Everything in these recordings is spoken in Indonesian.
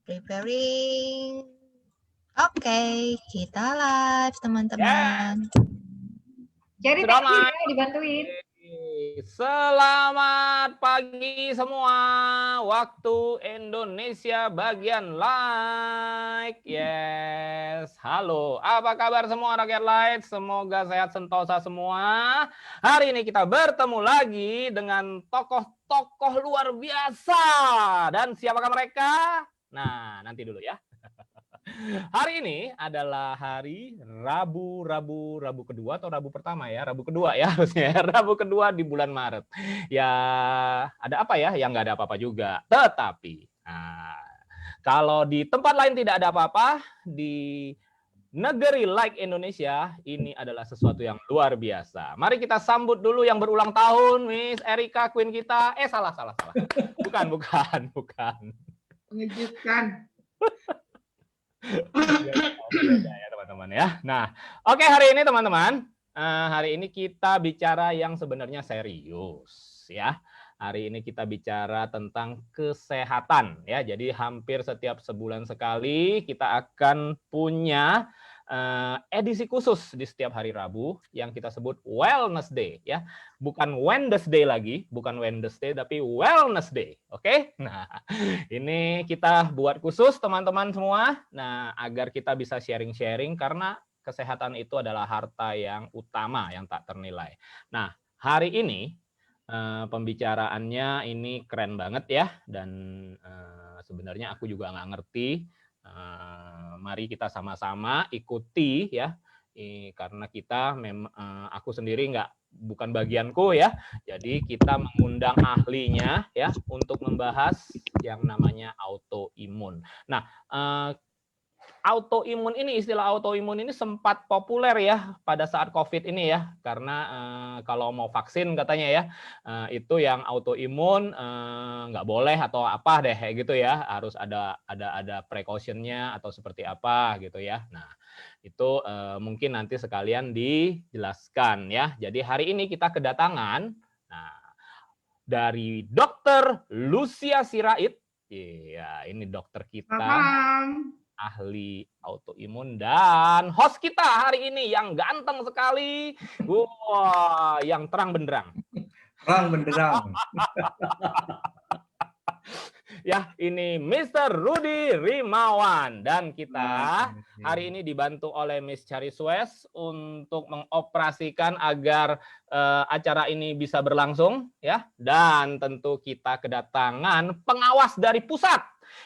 Preparing. Oke, kita live teman-teman. Jadi Sudah thank you ya dibantuin. Selamat pagi semua. Waktu Indonesia bagian like. Yes. Halo, apa kabar semua rakyat light? Semoga sehat sentosa semua. Hari ini kita bertemu lagi dengan tokoh-tokoh luar biasa. Dan siapakah mereka? Nah, nanti dulu ya. Hari ini adalah hari Rabu kedua atau Rabu pertama ya? Rabu kedua ya harusnya. Rabu kedua di bulan Maret. Ya ada apa ya? Yang nggak ada apa-apa juga. Tetapi kalau di tempat lain tidak ada apa-apa, di negeri like Indonesia ini adalah sesuatu yang luar biasa. Mari kita sambut dulu yang berulang tahun, Miss Erika, Queen kita. Salah. Bukan. Mengejutkan. Ya teman-teman ya. Nah, oke hari ini teman-teman, hari ini kita bicara yang sebenarnya serius ya. Hari ini kita bicara tentang kesehatan ya. Jadi hampir setiap sebulan sekali kita akan punya edisi khusus di setiap hari Rabu yang kita sebut Wellness Day ya. Bukan Wednesday lagi, bukan Wednesday tapi Wellness Day. Oke? Nah, ini kita buat khusus teman-teman semua. Nah, agar kita bisa sharing-sharing karena kesehatan itu adalah harta yang utama yang tak ternilai. Nah, hari ini pembicaraannya ini keren banget ya dan sebenarnya aku juga nggak ngerti. Mari kita sama-sama ikuti ya, karena kita aku sendiri bukan bagianku ya, jadi kita mengundang ahlinya ya untuk membahas yang namanya autoimun. Nah, istilah autoimun ini sempat populer ya pada saat COVID ini ya, karena kalau mau vaksin katanya ya, itu yang autoimun nggak boleh atau apa deh gitu ya, harus ada precautionnya atau seperti apa gitu ya. Nah, itu mungkin nanti sekalian dijelaskan ya. Jadi hari ini kita kedatangan dari Dr. Lucia Sirait. Iya, ini dokter kita. Ahli autoimun dan host kita hari ini yang ganteng sekali. Wah, yang terang benderang. Terang benderang. Ya, ini Mr. Rudy Rimawan dan kita hari ini dibantu oleh Miss Charis West untuk mengoperasikan agar acara ini bisa berlangsung ya. Dan tentu kita kedatangan pengawas dari pusat,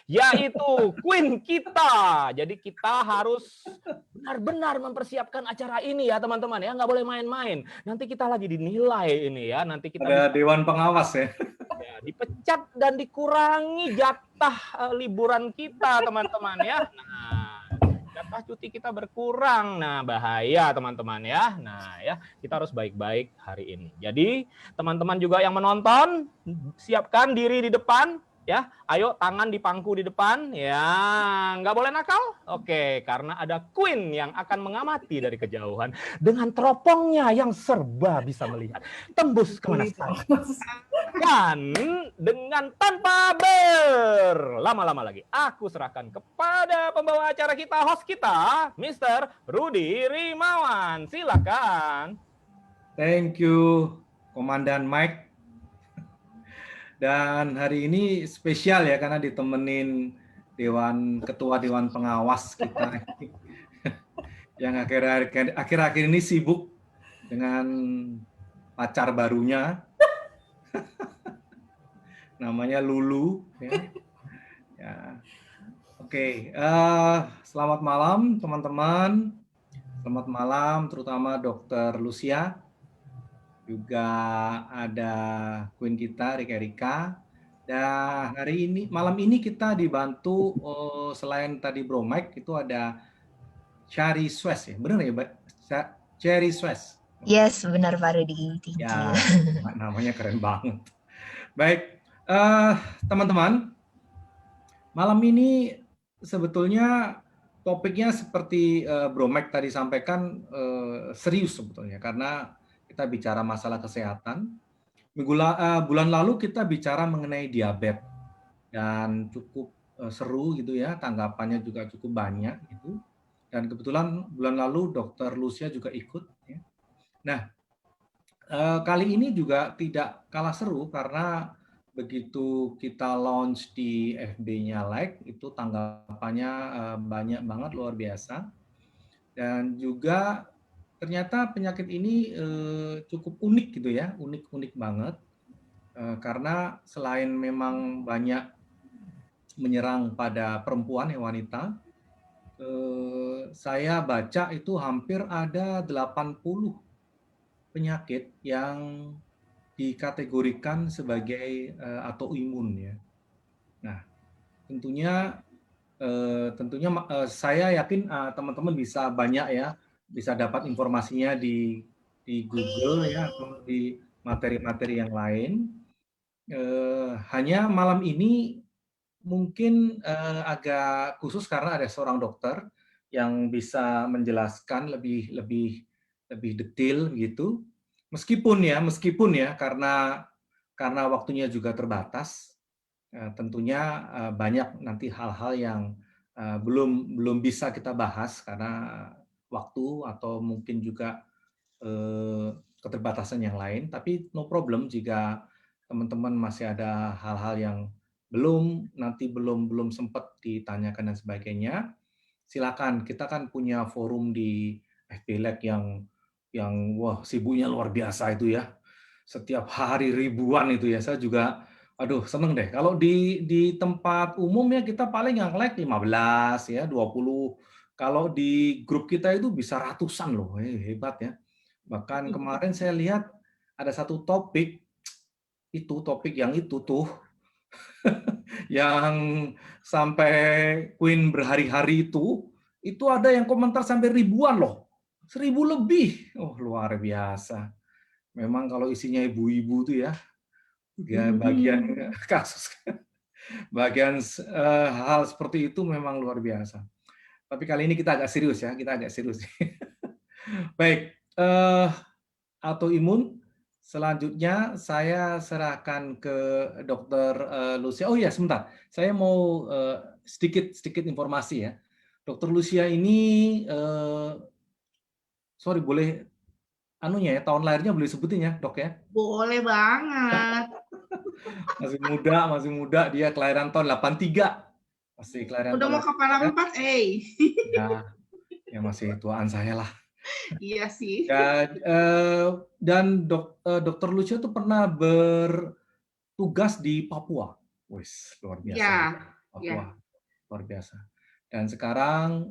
yaitu Queen kita. Jadi kita harus benar-benar mempersiapkan acara ini ya teman-teman ya, nggak boleh main-main. Nanti kita lagi dinilai ini ya, nanti kita ada dewan pengawas ya. Ya, dipecat dan dikurangi jatah liburan kita teman-teman ya. Nah, jatah cuti kita berkurang. Nah, bahaya teman-teman ya. Nah, ya kita harus baik-baik hari ini. Jadi teman-teman juga yang menonton, siapkan diri di depan. Ya, ayo tangan di pangku di depan, ya nggak boleh nakal. Oke, karena ada Queen yang akan mengamati dari kejauhan dengan teropongnya yang serba bisa melihat, tembus kemana saja. Dan dengan tanpa berlama-lama lagi, aku serahkan kepada pembawa acara kita, host kita, Mr. Rudy Rimawan. Silakan. Thank you, Komandan Mike. Dan hari ini spesial ya karena ditemenin ketua dewan pengawas kita yang akhir-akhir ini sibuk dengan pacar barunya. Namanya Lulu ya. Oke, selamat malam teman-teman. Selamat malam terutama Dr. Lucia. Juga ada Queen kita Rika. Dan malam ini kita dibantu selain tadi Bro Mike itu ada Charis West ya, benar ya Mbak? Charis West. Yes, benar Pak Rudy. Ya, namanya keren banget. Baik, teman-teman, malam ini sebetulnya topiknya seperti Bro Mike tadi sampaikan serius sebetulnya karena kita bicara masalah kesehatan. Bulan lalu kita bicara mengenai diabetes dan cukup seru gitu ya, tanggapannya juga cukup banyak gitu. Dan kebetulan bulan lalu Dokter Lucia juga ikut. Ya. Nah, kali ini juga tidak kalah seru karena begitu kita launch di FB-nya Like, itu tanggapannya banyak banget, luar biasa. Dan juga ternyata penyakit ini cukup unik gitu ya, unik banget. Karena selain memang banyak menyerang pada perempuan, wanita, saya baca itu hampir ada 80 penyakit yang dikategorikan sebagai autoimun ya. Nah, tentunya saya yakin teman-teman bisa banyak ya, bisa dapat informasinya di Google ya atau di materi-materi yang lain. Hanya malam ini mungkin agak khusus karena ada seorang dokter yang bisa menjelaskan lebih detail gitu. Meskipun ya karena waktunya juga terbatas, tentunya banyak nanti hal-hal yang belum bisa kita bahas karena waktu atau mungkin juga keterbatasan yang lain. Tapi no problem jika teman-teman masih ada hal-hal yang belum sempat ditanyakan dan sebagainya. Silakan, kita kan punya forum di FB Lab yang wah sibuknya luar biasa itu ya. Setiap hari ribuan itu ya. Saya juga seneng deh. Kalau di tempat umum ya kita paling yang like 15 ya, 20. Kalau di grup kita itu bisa ratusan loh. Hebat ya. Bahkan kemarin saya lihat ada satu topik yang itu tuh yang sampai Queen berhari-hari itu ada yang komentar sampai ribuan loh. 1000 lebih. Oh, luar biasa. Memang kalau isinya ibu-ibu tuh ya bagian kasus, bagian hal seperti itu memang luar biasa. Tapi kali ini kita agak serius ya, Baik, autoimun. Selanjutnya saya serahkan ke Dokter Lucia. Oh iya, sebentar. Saya mau sedikit informasi ya. Dokter Lucia ini, sorry boleh anunya ya, tahun lahirnya boleh sebutin ya, Dok ya? Boleh banget. Masih muda, dia kelahiran tahun 83. Masih kelahiran Udah tahun mau kepala 4, Ya masih tuaan saya lah. Iya sih. Dan Dokter Lucia itu pernah bertugas di Papua. Wis, luar biasa. Ya, Papua, luar biasa. Dan sekarang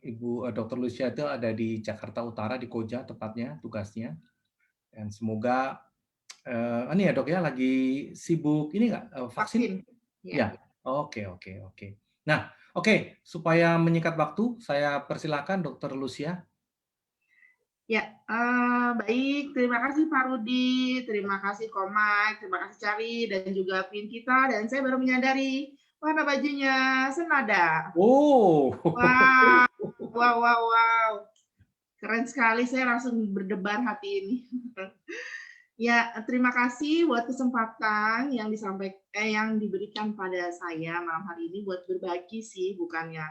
Ibu Dokter Lucia itu ada di Jakarta Utara, di Koja tepatnya tugasnya. Dan semoga ini ya Dok ya, lagi sibuk ini nggak vaksin? Ya. Oke. Nah, supaya menyingkat waktu, saya persilakan Dokter Lucia. Ya, baik. Terima kasih Pak Rudi, terima kasih Komai, terima kasih Cari, dan juga Pin kita. Dan saya baru menyadari warna bajunya senada. Oh. Wow. Keren sekali, saya langsung berdebar hati ini. Ya, terima kasih buat kesempatan yang diberikan pada saya malam hari ini buat berbagi sih, bukannya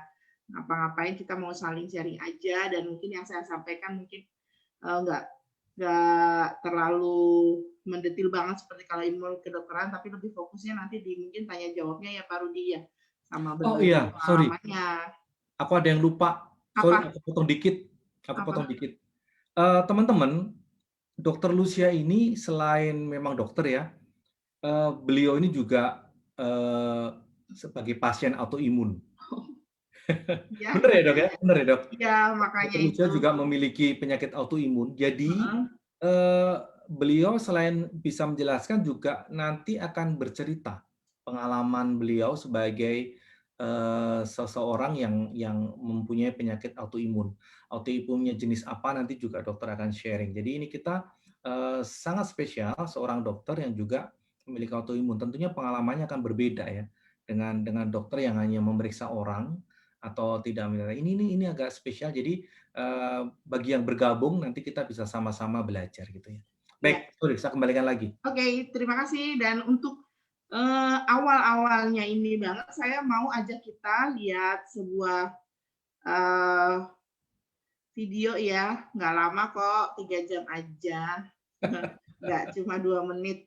ngapa-ngapain, kita mau saling sharing aja. Dan mungkin yang saya sampaikan mungkin nggak terlalu mendetil banget seperti kalau ilmu kedokteran, tapi lebih fokusnya nanti di mungkin tanya jawabnya ya Pak Rudi ya, sama berbagi pengalamannya. Aku ada yang lupa. Sorry, aku potong dikit. Teman-teman, Dokter Lucia ini selain memang dokter ya, beliau ini juga sebagai pasien autoimun. Ya. Benar ya Dok ya? Benar ya Dok? Ya, makanya Dokter Lucia juga memiliki penyakit autoimun. Jadi beliau selain bisa menjelaskan juga nanti akan bercerita pengalaman beliau sebagai seseorang yang mempunyai penyakit autoimun. Autoimunnya jenis apa nanti juga dokter akan sharing. Jadi ini kita sangat spesial seorang dokter yang juga memiliki autoimun. Tentunya pengalamannya akan berbeda ya dengan dokter yang hanya memeriksa orang atau tidak. Ini agak spesial. Jadi bagi yang bergabung nanti kita bisa sama-sama belajar gitu ya. Baik, sorry, saya kembalikan lagi. Oke, terima kasih. Dan untuk awal-awalnya ini banget, saya mau ajak kita lihat sebuah video ya, nggak lama kok, 3 jam aja, nggak cuma 2 menit,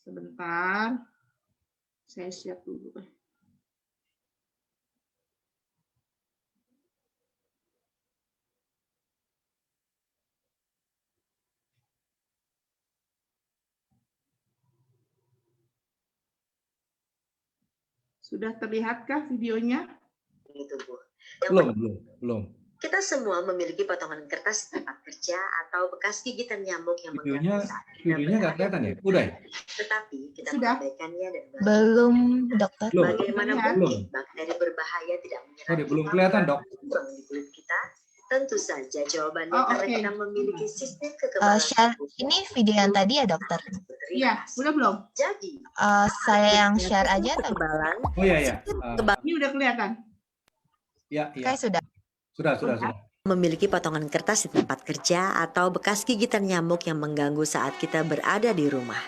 sebentar, saya share dulu. Sudah terlihatkah videonya? Itu, Bu. Belum. Kita semua memiliki potongan kertas di tempat kerja atau bekas gigitan nyamuk yang mengganggu saat kita Videonya nggak kelihatan ya? Udah ya? Tetapi kita Sudah? mengabaikannya dan Belum, dokter. Belum. bagaimana Belum. mungkin bakteri berbahaya tidak menyerang Sorry, belum kita kelihatan, Dok. menyerang di kulit kita? Tentu saja jawabannya Oh, karena oke. kita memiliki sistem kekebalan Share tubuh. ini video yang tadi ya, dokter. Iya, udah belum? Jadi, Saya yang share aja atau kekebalan Oh iya ya. Ini udah kelihatan? Ya. kayak sudah. Sudah. memiliki potongan kertas di tempat kerja atau bekas gigitan nyamuk yang mengganggu saat kita berada di rumah.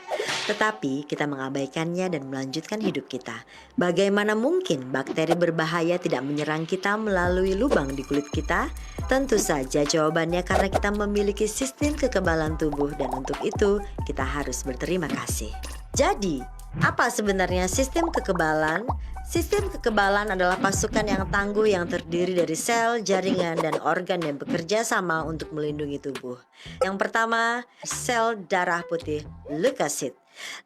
Tetapi kita mengabaikannya dan melanjutkan hidup kita. Bagaimana mungkin bakteri berbahaya tidak menyerang kita melalui lubang di kulit kita? Tentu saja jawabannya karena kita memiliki sistem kekebalan tubuh dan untuk itu kita harus berterima kasih. Jadi, apa sebenarnya sistem kekebalan? Sistem kekebalan adalah pasukan yang tangguh yang terdiri dari sel, jaringan, dan organ yang bekerja sama untuk melindungi tubuh. Yang pertama, sel darah putih, leukosit.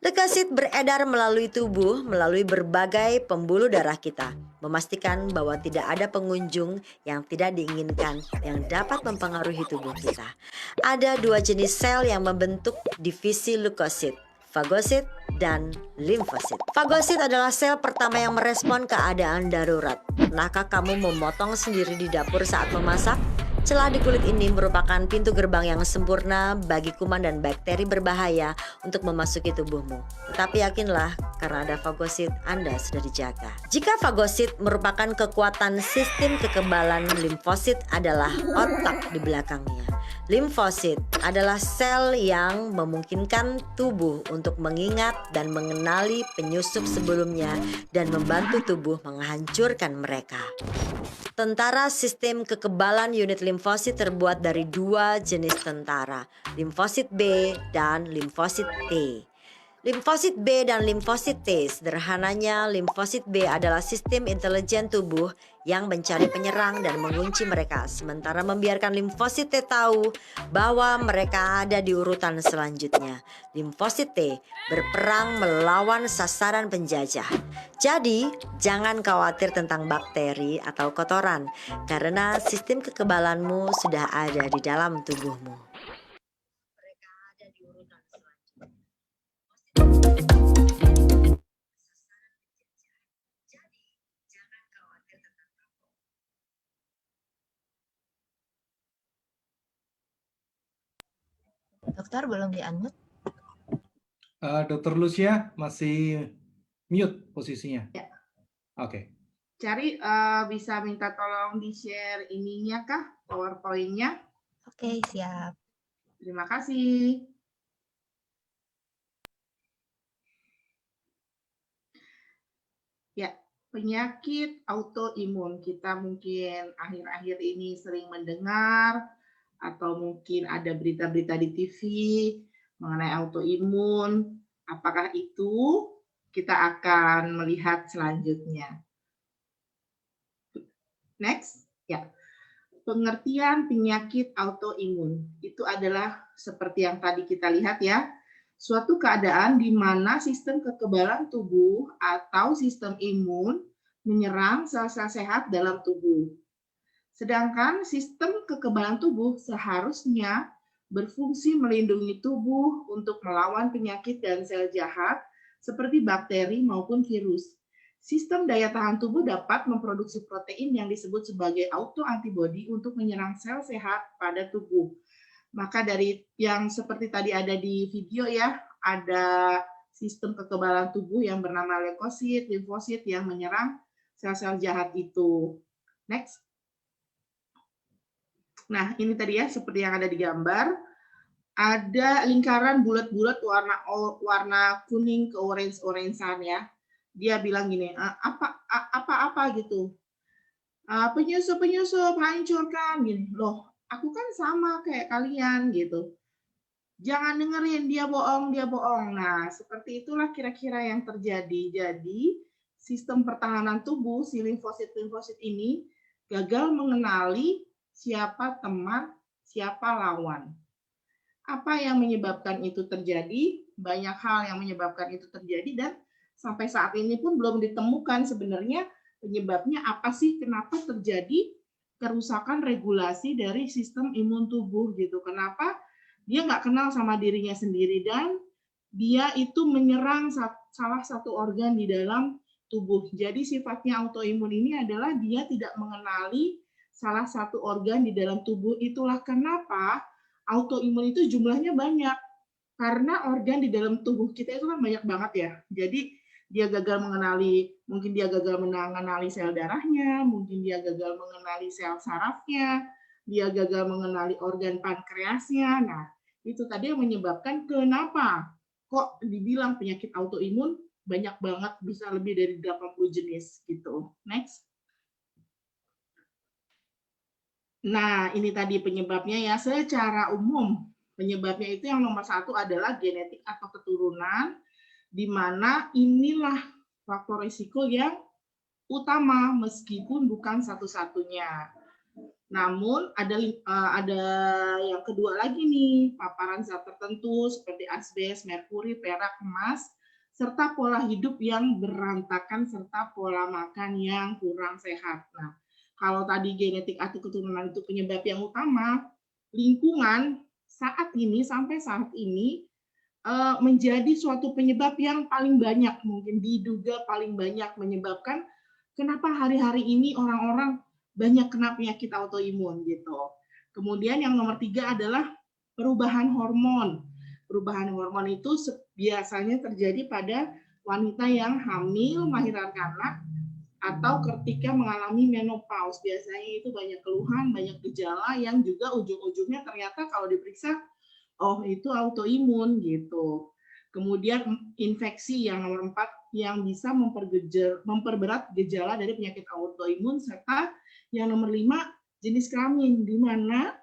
Leukosit beredar melalui tubuh melalui berbagai pembuluh darah kita, memastikan bahwa tidak ada pengunjung yang tidak diinginkan yang dapat mempengaruhi tubuh kita. Ada 2 jenis sel yang membentuk divisi leukosit, fagosit dan limfosit. Fagosit adalah sel pertama yang merespon keadaan darurat. Pernahkah kamu memotong sendiri di dapur saat memasak? Celah di kulit ini merupakan pintu gerbang yang sempurna bagi kuman dan bakteri berbahaya untuk memasuki tubuhmu. Tetapi yakinlah, karena ada fagosit, Anda sudah dijaga. Jika fagosit merupakan kekuatan sistem kekebalan, limfosit adalah otak di belakangnya. Limfosit adalah sel yang memungkinkan tubuh untuk mengingat dan mengenali penyusup sebelumnya dan membantu tubuh menghancurkan mereka. Tentara sistem kekebalan unit limfosit terbuat dari 2 jenis tentara, limfosit B dan limfosit T. Limfosit B dan limfosit T, sederhananya limfosit B adalah sistem intelijen tubuh yang mencari penyerang dan mengunci mereka, sementara membiarkan limfosit T tahu bahwa mereka ada di urutan selanjutnya. Limfosit T berperang melawan sasaran penjajah. Jadi, jangan khawatir tentang bakteri atau kotoran, karena sistem kekebalanmu sudah ada di dalam tubuhmu. Mereka ada di urutan selanjutnya. Jadi, jangan khawatir tentang Dokter belum di-unmute. Dokter Lucia masih mute posisinya. Ya. Oke. Cari bisa minta tolong di-share ininya kah? PowerPoint-nya? Oke, siap. Terima kasih. Ya, penyakit autoimun. Kita mungkin akhir-akhir ini sering mendengar atau mungkin ada berita-berita di TV mengenai autoimun. Apakah itu? Kita akan melihat selanjutnya. Next, ya. Pengertian penyakit autoimun itu adalah seperti yang tadi kita lihat ya, suatu keadaan di mana sistem kekebalan tubuh atau sistem imun menyerang sel-sel sehat dalam tubuh. Sedangkan sistem kekebalan tubuh seharusnya berfungsi melindungi tubuh untuk melawan penyakit dan sel jahat seperti bakteri maupun virus. Sistem daya tahan tubuh dapat memproduksi protein yang disebut sebagai autoantibodi untuk menyerang sel sehat pada tubuh. Maka dari yang seperti tadi ada di video ya, ada sistem kekebalan tubuh yang bernama leukosit, limfosit yang menyerang sel-sel jahat itu. Next. Nah, ini tadi ya seperti yang ada di gambar. ada lingkaran bulat-bulat warna kuning ke orange-orangean ya. Dia bilang gini, apa gitu. Penyusup hancurkan gini. Loh, aku kan sama kayak kalian gitu. Jangan dengerin dia bohong. Nah, seperti itulah kira-kira yang terjadi. Jadi, sistem pertahanan tubuh si limfosit ini gagal mengenali siapa teman, siapa lawan. Apa yang menyebabkan itu terjadi? Banyak hal yang menyebabkan itu terjadi dan sampai saat ini pun belum ditemukan sebenarnya penyebabnya apa sih, kenapa terjadi kerusakan regulasi dari sistem imun tubuh gitu. Kenapa dia nggak kenal sama dirinya sendiri dan dia itu menyerang salah satu organ di dalam tubuh. Jadi sifatnya autoimun ini adalah dia tidak mengenali salah satu organ di dalam tubuh. Itulah kenapa autoimun itu jumlahnya banyak. Karena organ di dalam tubuh kita itu kan banyak banget ya. Jadi dia gagal mengenali, mungkin dia gagal mengenali sel darahnya, mungkin dia gagal mengenali sel sarafnya, dia gagal mengenali organ pankreasnya. Nah, itu tadi yang menyebabkan kenapa kok dibilang penyakit autoimun banyak banget, bisa lebih dari 80 jenis gitu. Next. Nah, ini tadi penyebabnya ya, secara umum penyebabnya itu yang nomor 1 adalah genetik atau keturunan, di mana inilah faktor risiko yang utama meskipun bukan satu-satunya. Namun ada yang kedua lagi nih, paparan zat tertentu seperti asbes, merkuri, perak, emas, serta pola hidup yang berantakan serta pola makan yang kurang sehat. Nah, kalau tadi genetik atau keturunan itu penyebab yang utama, lingkungan sampai saat ini menjadi suatu penyebab yang paling banyak, mungkin diduga paling banyak menyebabkan kenapa hari-hari ini orang-orang banyak kena penyakit autoimun gitu. Kemudian yang nomor 3 adalah perubahan hormon. Perubahan hormon itu biasanya terjadi pada wanita yang hamil, melahirkan anak, atau ketika mengalami menopause. Biasanya itu banyak keluhan, banyak gejala yang juga ujung-ujungnya ternyata kalau diperiksa, oh itu autoimun gitu. Kemudian infeksi yang nomor 4 yang bisa memperberat gejala dari penyakit autoimun, serta yang nomor 5 jenis kelamin, di mana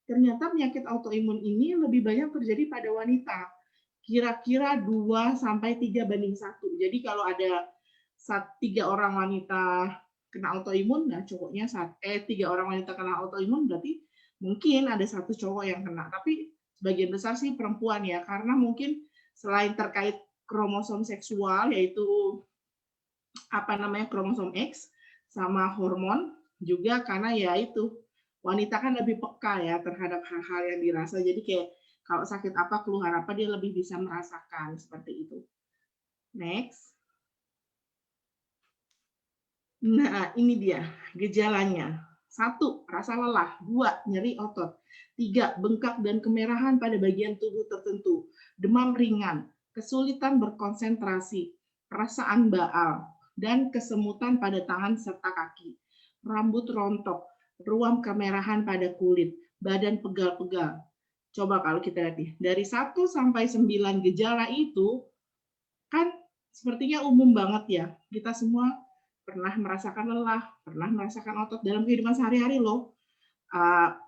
ternyata penyakit autoimun ini lebih banyak terjadi pada wanita. Kira-kira 2-3 banding 1. Jadi kalau ada 3 orang wanita kena autoimun, nah cowoknya 3 orang wanita kena autoimun berarti mungkin ada 1 cowok yang kena. Tapi sebagian besar sih perempuan ya, karena mungkin selain terkait kromosom seksual yaitu kromosom X sama hormon, juga karena ya itu wanita kan lebih peka ya terhadap hal-hal yang dirasa. Jadi kayak kalau sakit apa, keluhan apa, dia lebih bisa merasakan seperti itu. Next. Nah, ini dia gejalanya. 1, rasa lelah. 2, nyeri otot. 3, bengkak dan kemerahan pada bagian tubuh tertentu. Demam ringan, kesulitan berkonsentrasi, perasaan baal, dan kesemutan pada tangan serta kaki. Rambut rontok, ruam kemerahan pada kulit, badan pegal-pegal. Coba kalau kita lihat dari 1 sampai 9 gejala itu, kan sepertinya umum banget ya. Kita semua pernah merasakan lelah, pernah merasakan otot dalam kehidupan sehari-hari loh.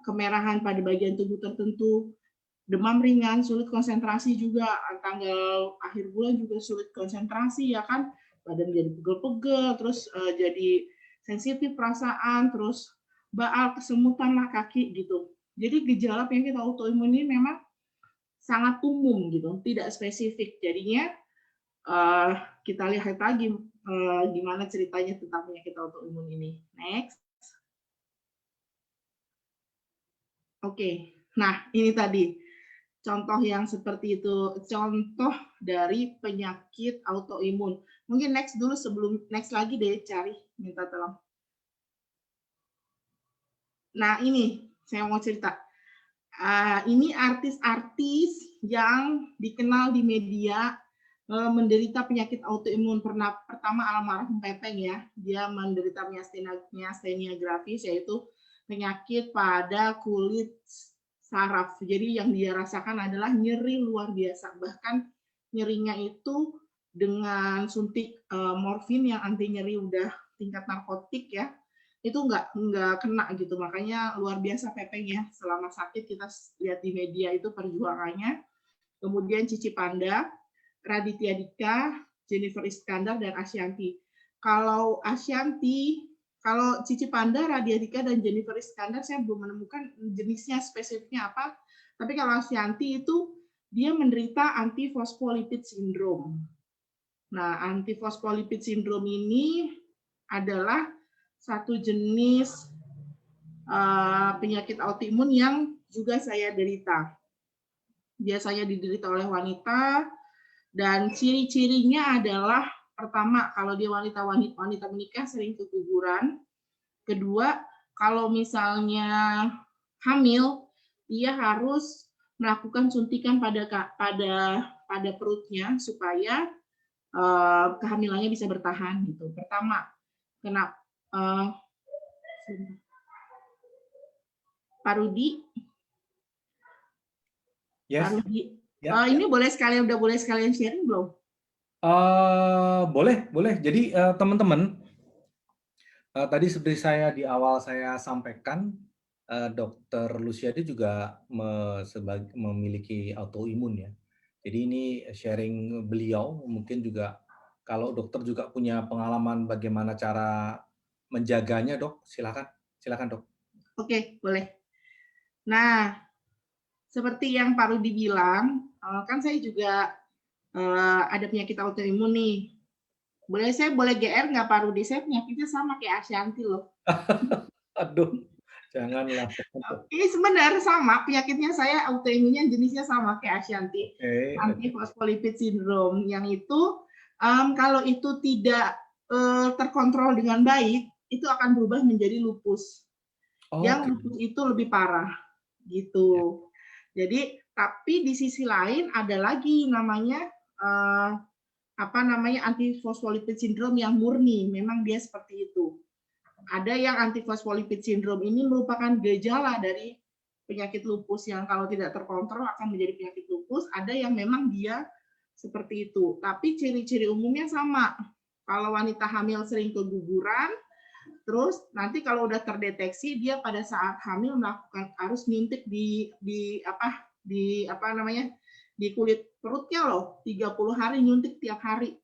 Kemerahan pada bagian tubuh tertentu, demam ringan, sulit konsentrasi juga, tanggal akhir bulan juga sulit konsentrasi ya kan, badan jadi pegel-pegel, terus jadi sensitif perasaan, terus baal, kesemutan lah kaki gitu. Jadi gejala penyakit autoimun ini memang sangat umum gitu, tidak spesifik. Jadinya kita lihat lagi gimana ceritanya tentang penyakit autoimun ini. Next. Oke, nah ini tadi contoh yang seperti itu, contoh dari penyakit autoimun. Mungkin next dulu, sebelum next lagi deh, cari, minta tolong. Nah ini saya mau cerita. Ini artis-artis yang dikenal di media menderita penyakit autoimun. Pertama almarhum Pepeng ya, dia menderita myasthenia gravis, yaitu penyakit pada kulit saraf. Jadi yang dia rasakan adalah nyeri luar biasa. Bahkan nyerinya itu dengan suntik morfin yang anti nyeri udah tingkat narkotik ya, itu nggak kena gitu. Makanya luar biasa Pepeng ya, selama sakit kita lihat di media itu perjuangannya. Kemudian Cici Panda, Raditya Dika, Jennifer Iskandar, dan Ashanti. Kalau Cici Panda, Raditya Dika, dan Jennifer Iskandar saya belum menemukan jenisnya spesifiknya apa. Tapi kalau Ashanti itu dia menderita antifosfolipid syndrome. Nah, antifosfolipid syndrome ini adalah satu jenis penyakit autoimun yang juga saya derita. Biasanya diderita oleh wanita, dan ciri-cirinya adalah pertama, kalau dia wanita menikah sering keguguran. Kedua, kalau misalnya hamil, dia harus melakukan suntikan pada perutnya supaya kehamilannya bisa bertahan gitu. Pertama, kena Pak Rudi. Yes. Pak Rudi. Ya. Ini udah boleh sekalian sharing belum? Boleh. Jadi teman-teman, tadi seperti saya di awal saya sampaikan, Dokter Luciadi juga memiliki autoimun ya. Jadi ini sharing beliau, mungkin juga kalau dokter juga punya pengalaman bagaimana cara menjaganya, Dok, silakan Dok. Oke, boleh. Nah, seperti yang Pak Rudi bilang, kan saya juga ada penyakit autoimun nih. Saya boleh GR nggak Pak Rudi? Saya penyakitnya sama kayak Ashanti loh. Aduh, janganlah. Ini sebenarnya sama, penyakitnya saya autoimunnya jenisnya sama kayak Ashanti. Okay. Antifosfolipid syndrome. Yang itu kalau itu tidak terkontrol dengan baik, itu akan berubah menjadi lupus. Yang lupus itu lebih parah gitu. Jadi, tapi di sisi lain ada lagi namanya antifosfolipid syndrome yang murni. Memang dia seperti itu. Ada yang antifosfolipid syndrome ini merupakan gejala dari penyakit lupus yang kalau tidak terkontrol akan menjadi penyakit lupus. Ada yang memang dia seperti itu. Tapi ciri-ciri umumnya sama. Kalau wanita hamil sering keguguran, terus nanti kalau udah terdeteksi dia pada saat hamil harus nyuntik di kulit perutnya loh, 30 hari nyuntik tiap hari.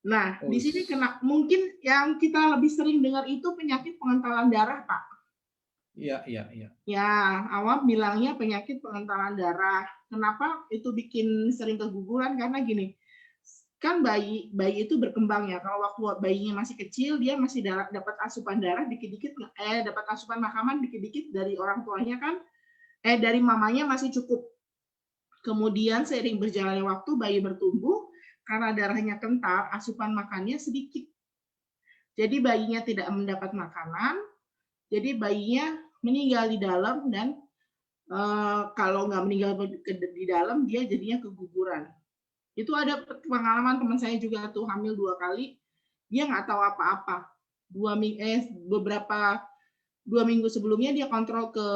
Nah, di sini mungkin yang kita lebih sering dengar itu penyakit pengentalan darah, Pak. Iya. Ya, awam bilangnya penyakit pengentalan darah. Kenapa itu bikin sering keguguran? Karena gini, kan bayi itu berkembang ya. Kalau waktu bayinya masih kecil, dia masih dapat asupan darah dikit-dikit, dapat asupan makanan dikit-dikit dari orang tuanya kan, dari mamanya masih cukup. Kemudian seiring berjalannya waktu bayi bertumbuh, karena darahnya kental, asupan makannya sedikit. Jadi bayinya tidak mendapat makanan, jadi bayinya meninggal di dalam dan kalau nggak meninggal di dalam, dia jadinya keguguran. Itu ada pengalaman teman saya juga tuh hamil 2 kali, dia nggak tahu apa-apa. 2 minggu sebelumnya dia kontrol ke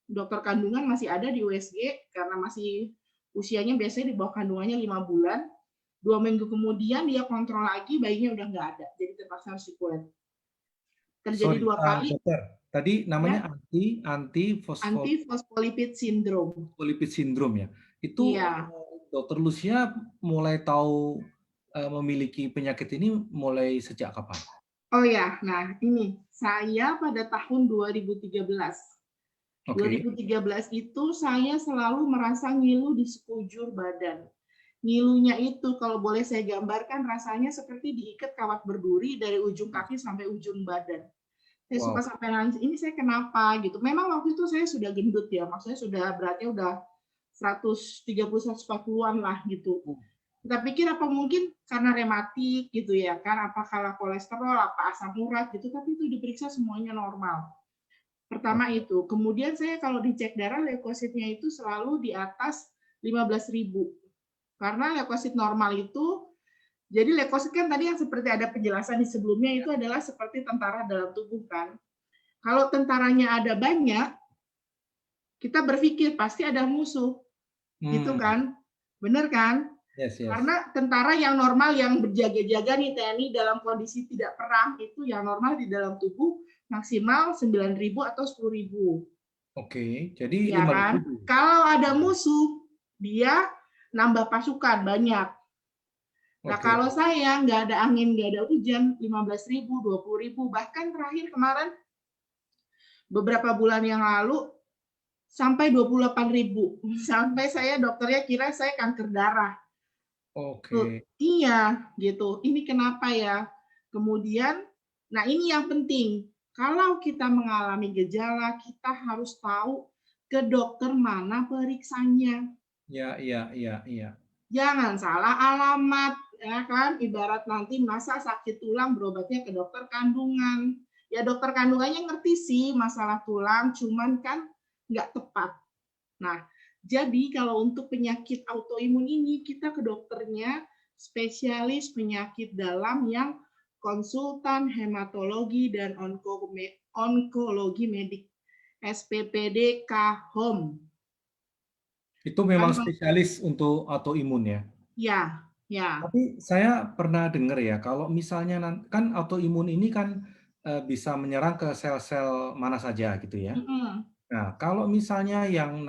dokter kandungan masih ada di USG karena masih usianya biasanya di bawah kandungannya 5 bulan. 2 minggu kemudian dia kontrol lagi, bayinya udah nggak ada, jadi terpaksa harus dikulet. Terjadi 2 kali. Dokter, tadi namanya antifosfolipid syndrome. Antifosfolipid syndrome ya. Itu Dokter Lucia mulai tahu memiliki penyakit ini mulai sejak kapan? Oh ya, nah ini saya pada tahun 2013. 2013 itu saya selalu merasa ngilu di sekujur badan. Ngilunya itu kalau boleh saya gambarkan rasanya seperti diikat kawat berduri dari ujung kaki sampai ujung badan. Saya suka sampai nangis, ini saya kenapa gitu. Memang waktu itu saya sudah gendut ya, maksudnya sudah beratnya udah 130-140-an lah gitu. Kita pikir apa mungkin karena rematik gitu ya kan, apa kalah kolesterol, apa asam urat gitu, tapi itu diperiksa semuanya normal. Pertama itu. Kemudian saya kalau dicek darah leukositnya itu selalu di atas 15.000. Karena leukosit normal itu, jadi leukosit kan tadi yang seperti ada penjelasan di sebelumnya itu adalah seperti tentara dalam tubuh kan. Kalau tentaranya ada banyak, kita berpikir pasti ada musuh, gitu kan? Bener kan? Yes, yes. Karena tentara yang normal yang berjaga-jaga nih TNI dalam kondisi tidak perang itu yang normal di dalam tubuh maksimal 9.000 atau 10.000. Oke, jadi Ya kan? 5.000. Kalau ada musuh, dia nambah pasukan banyak. Nah, Oke. kalau saya nggak ada angin, nggak ada hujan, 15.000, 20.000, bahkan terakhir kemarin beberapa bulan yang lalu sampai 28.000. Sampai saya dokternya kira saya kanker darah. Oke. Iya, gitu. Ini kenapa ya? Kemudian, nah ini yang penting. Kalau kita mengalami gejala, kita harus tahu ke dokter mana periksanya. Ya. Jangan salah alamat, ya kan? Ibarat nanti masa sakit tulang berobatnya ke dokter kandungan. Ya dokter kandungannya ngerti sih masalah tulang, cuman kan nggak tepat. Nah, jadi kalau untuk penyakit autoimun ini kita ke dokternya spesialis penyakit dalam yang konsultan hematologi dan onkologi medik, SPPD KHOM. Itu memang spesialis untuk autoimun ya? Ya. Tapi saya pernah dengar ya, kalau misalnya kan autoimun ini kan bisa menyerang ke sel-sel mana saja gitu ya. Nah, kalau misalnya yang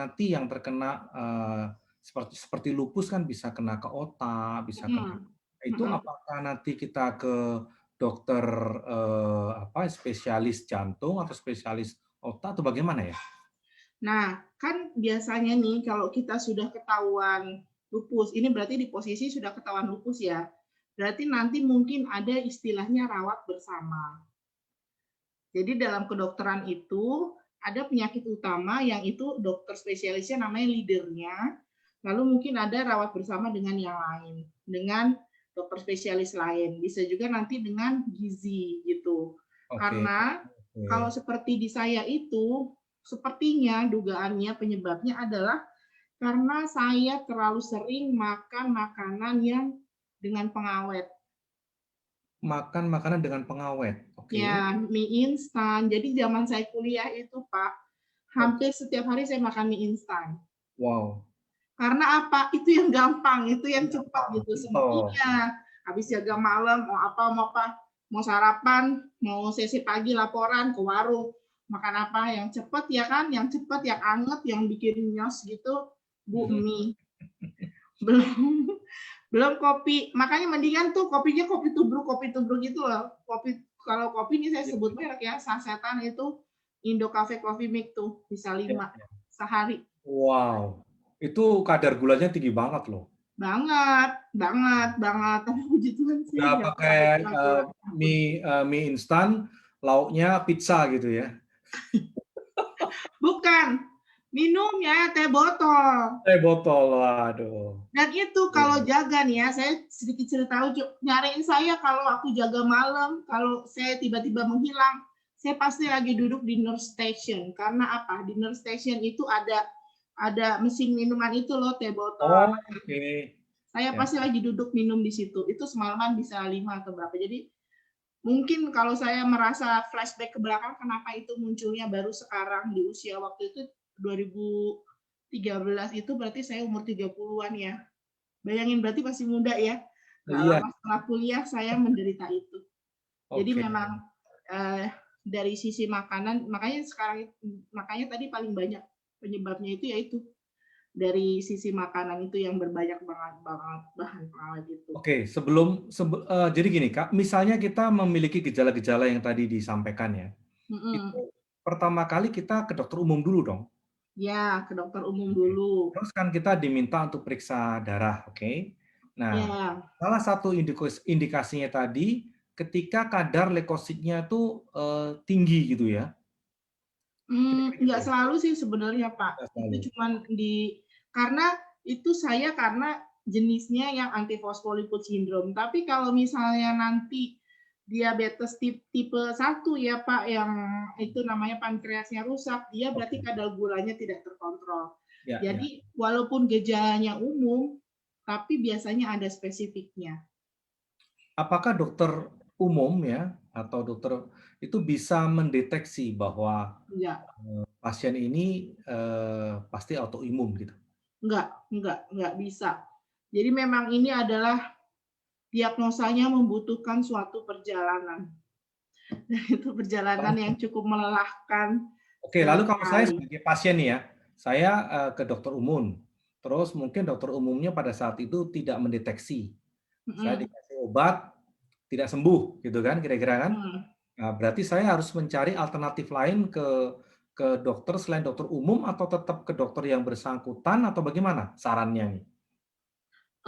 terkena seperti lupus kan bisa kena ke otak, bisa kena. Itu apakah nanti kita ke dokter spesialis jantung atau spesialis otak atau bagaimana ya? Nah, kan biasanya nih kalau kita sudah ketahuan lupus, ini berarti di posisi sudah ketahuan lupus ya. Berarti nanti mungkin ada istilahnya rawat bersama. Jadi dalam kedokteran itu ada penyakit utama yang itu dokter spesialisnya namanya leadernya, lalu mungkin ada rawat bersama dengan yang lain, dengan dokter spesialis lain, bisa juga nanti dengan gizi gitu. Karena kalau seperti di saya itu, sepertinya dugaannya penyebabnya adalah karena saya terlalu sering makan makanan yang dengan pengawet. Makan makanan dengan pengawet. Ya, mie instan. Jadi zaman saya kuliah itu, Pak, hampir setiap hari saya makan mie instan. Wow. Karena apa? Itu yang gampang, itu yang cepat gitu semuanya. Habis jaga malam, mau sarapan, mau sesi pagi laporan ke warung, makan apa yang cepat ya kan? Yang cepat, yang anget, yang bikin nyos gitu, Bu, mie. Belum kopi. Makanya mendingan tuh kopinya kopi tubruk gitu loh. Kalau kopi ini saya sebut merek ya, sasetan itu Indo Cafe Coffee Mix tuh bisa 5 sehari. Wow, itu kadar gulanya tinggi banget loh. Banget. Tapi puji Tuhan sih. Udah pakai mie instan, lauknya pizza gitu ya? Bukan, minumnya teh botol. Teh botol, waduh. Dan itu kalau jaga nih ya, saya sedikit cerita lucu. Nyariin saya kalau aku jaga malam, kalau saya tiba-tiba menghilang, saya pasti lagi duduk di nurse station. Karena apa? Di nurse station itu ada mesin minuman itu loh, teh botol. Saya pasti lagi duduk minum di situ. Itu semalaman bisa 5 atau berapa. Jadi mungkin kalau saya merasa flashback ke belakang, kenapa itu munculnya baru sekarang di usia waktu itu 2013 itu berarti saya umur 30-an ya. Bayangin berarti masih muda ya. Nggak lama setelah kuliah saya menderita itu. Jadi memang dari sisi makanan, makanya tadi paling banyak penyebabnya itu yaitu dari sisi makanan itu yang berbanyak banget bahan pengawet itu. Jadi gini Kak, misalnya kita memiliki gejala-gejala yang tadi disampaikan ya, itu pertama kali kita ke dokter umum dulu dong? Ya, ke dokter umum dulu. Terus kan kita diminta untuk periksa darah, oke? Nah, salah satu indikasinya tadi ketika kadar leukositnya itu tinggi gitu ya? Nggak selalu sih sebenarnya Pak. Itu cuman karena jenisnya yang antifosfolipid syndrome. Tapi kalau misalnya nanti diabetes tipe 1 ya Pak, yang itu namanya pankreasnya rusak, dia berarti kadar gulanya tidak terkontrol. Jadi walaupun gejalanya umum, tapi biasanya ada spesifiknya. Apakah dokter umum ya atau dokter itu bisa mendeteksi bahwa Enggak, pasien ini pasti autoimun gitu. enggak bisa. Jadi memang ini adalah diagnosanya membutuhkan suatu perjalanan. Dan itu perjalanan yang cukup melelahkan Oke, lalu kalau saya sekali. sebagai pasien nih ya, saya ke dokter umum, terus mungkin dokter umumnya pada saat itu tidak mendeteksi, saya Mm-mm. dikasih obat, tidak sembuh, gitu kan, kira-kira kan? Mm. Nah, berarti saya harus mencari alternatif lain ke dokter selain dokter umum atau tetap ke dokter yang bersangkutan atau bagaimana sarannya nih?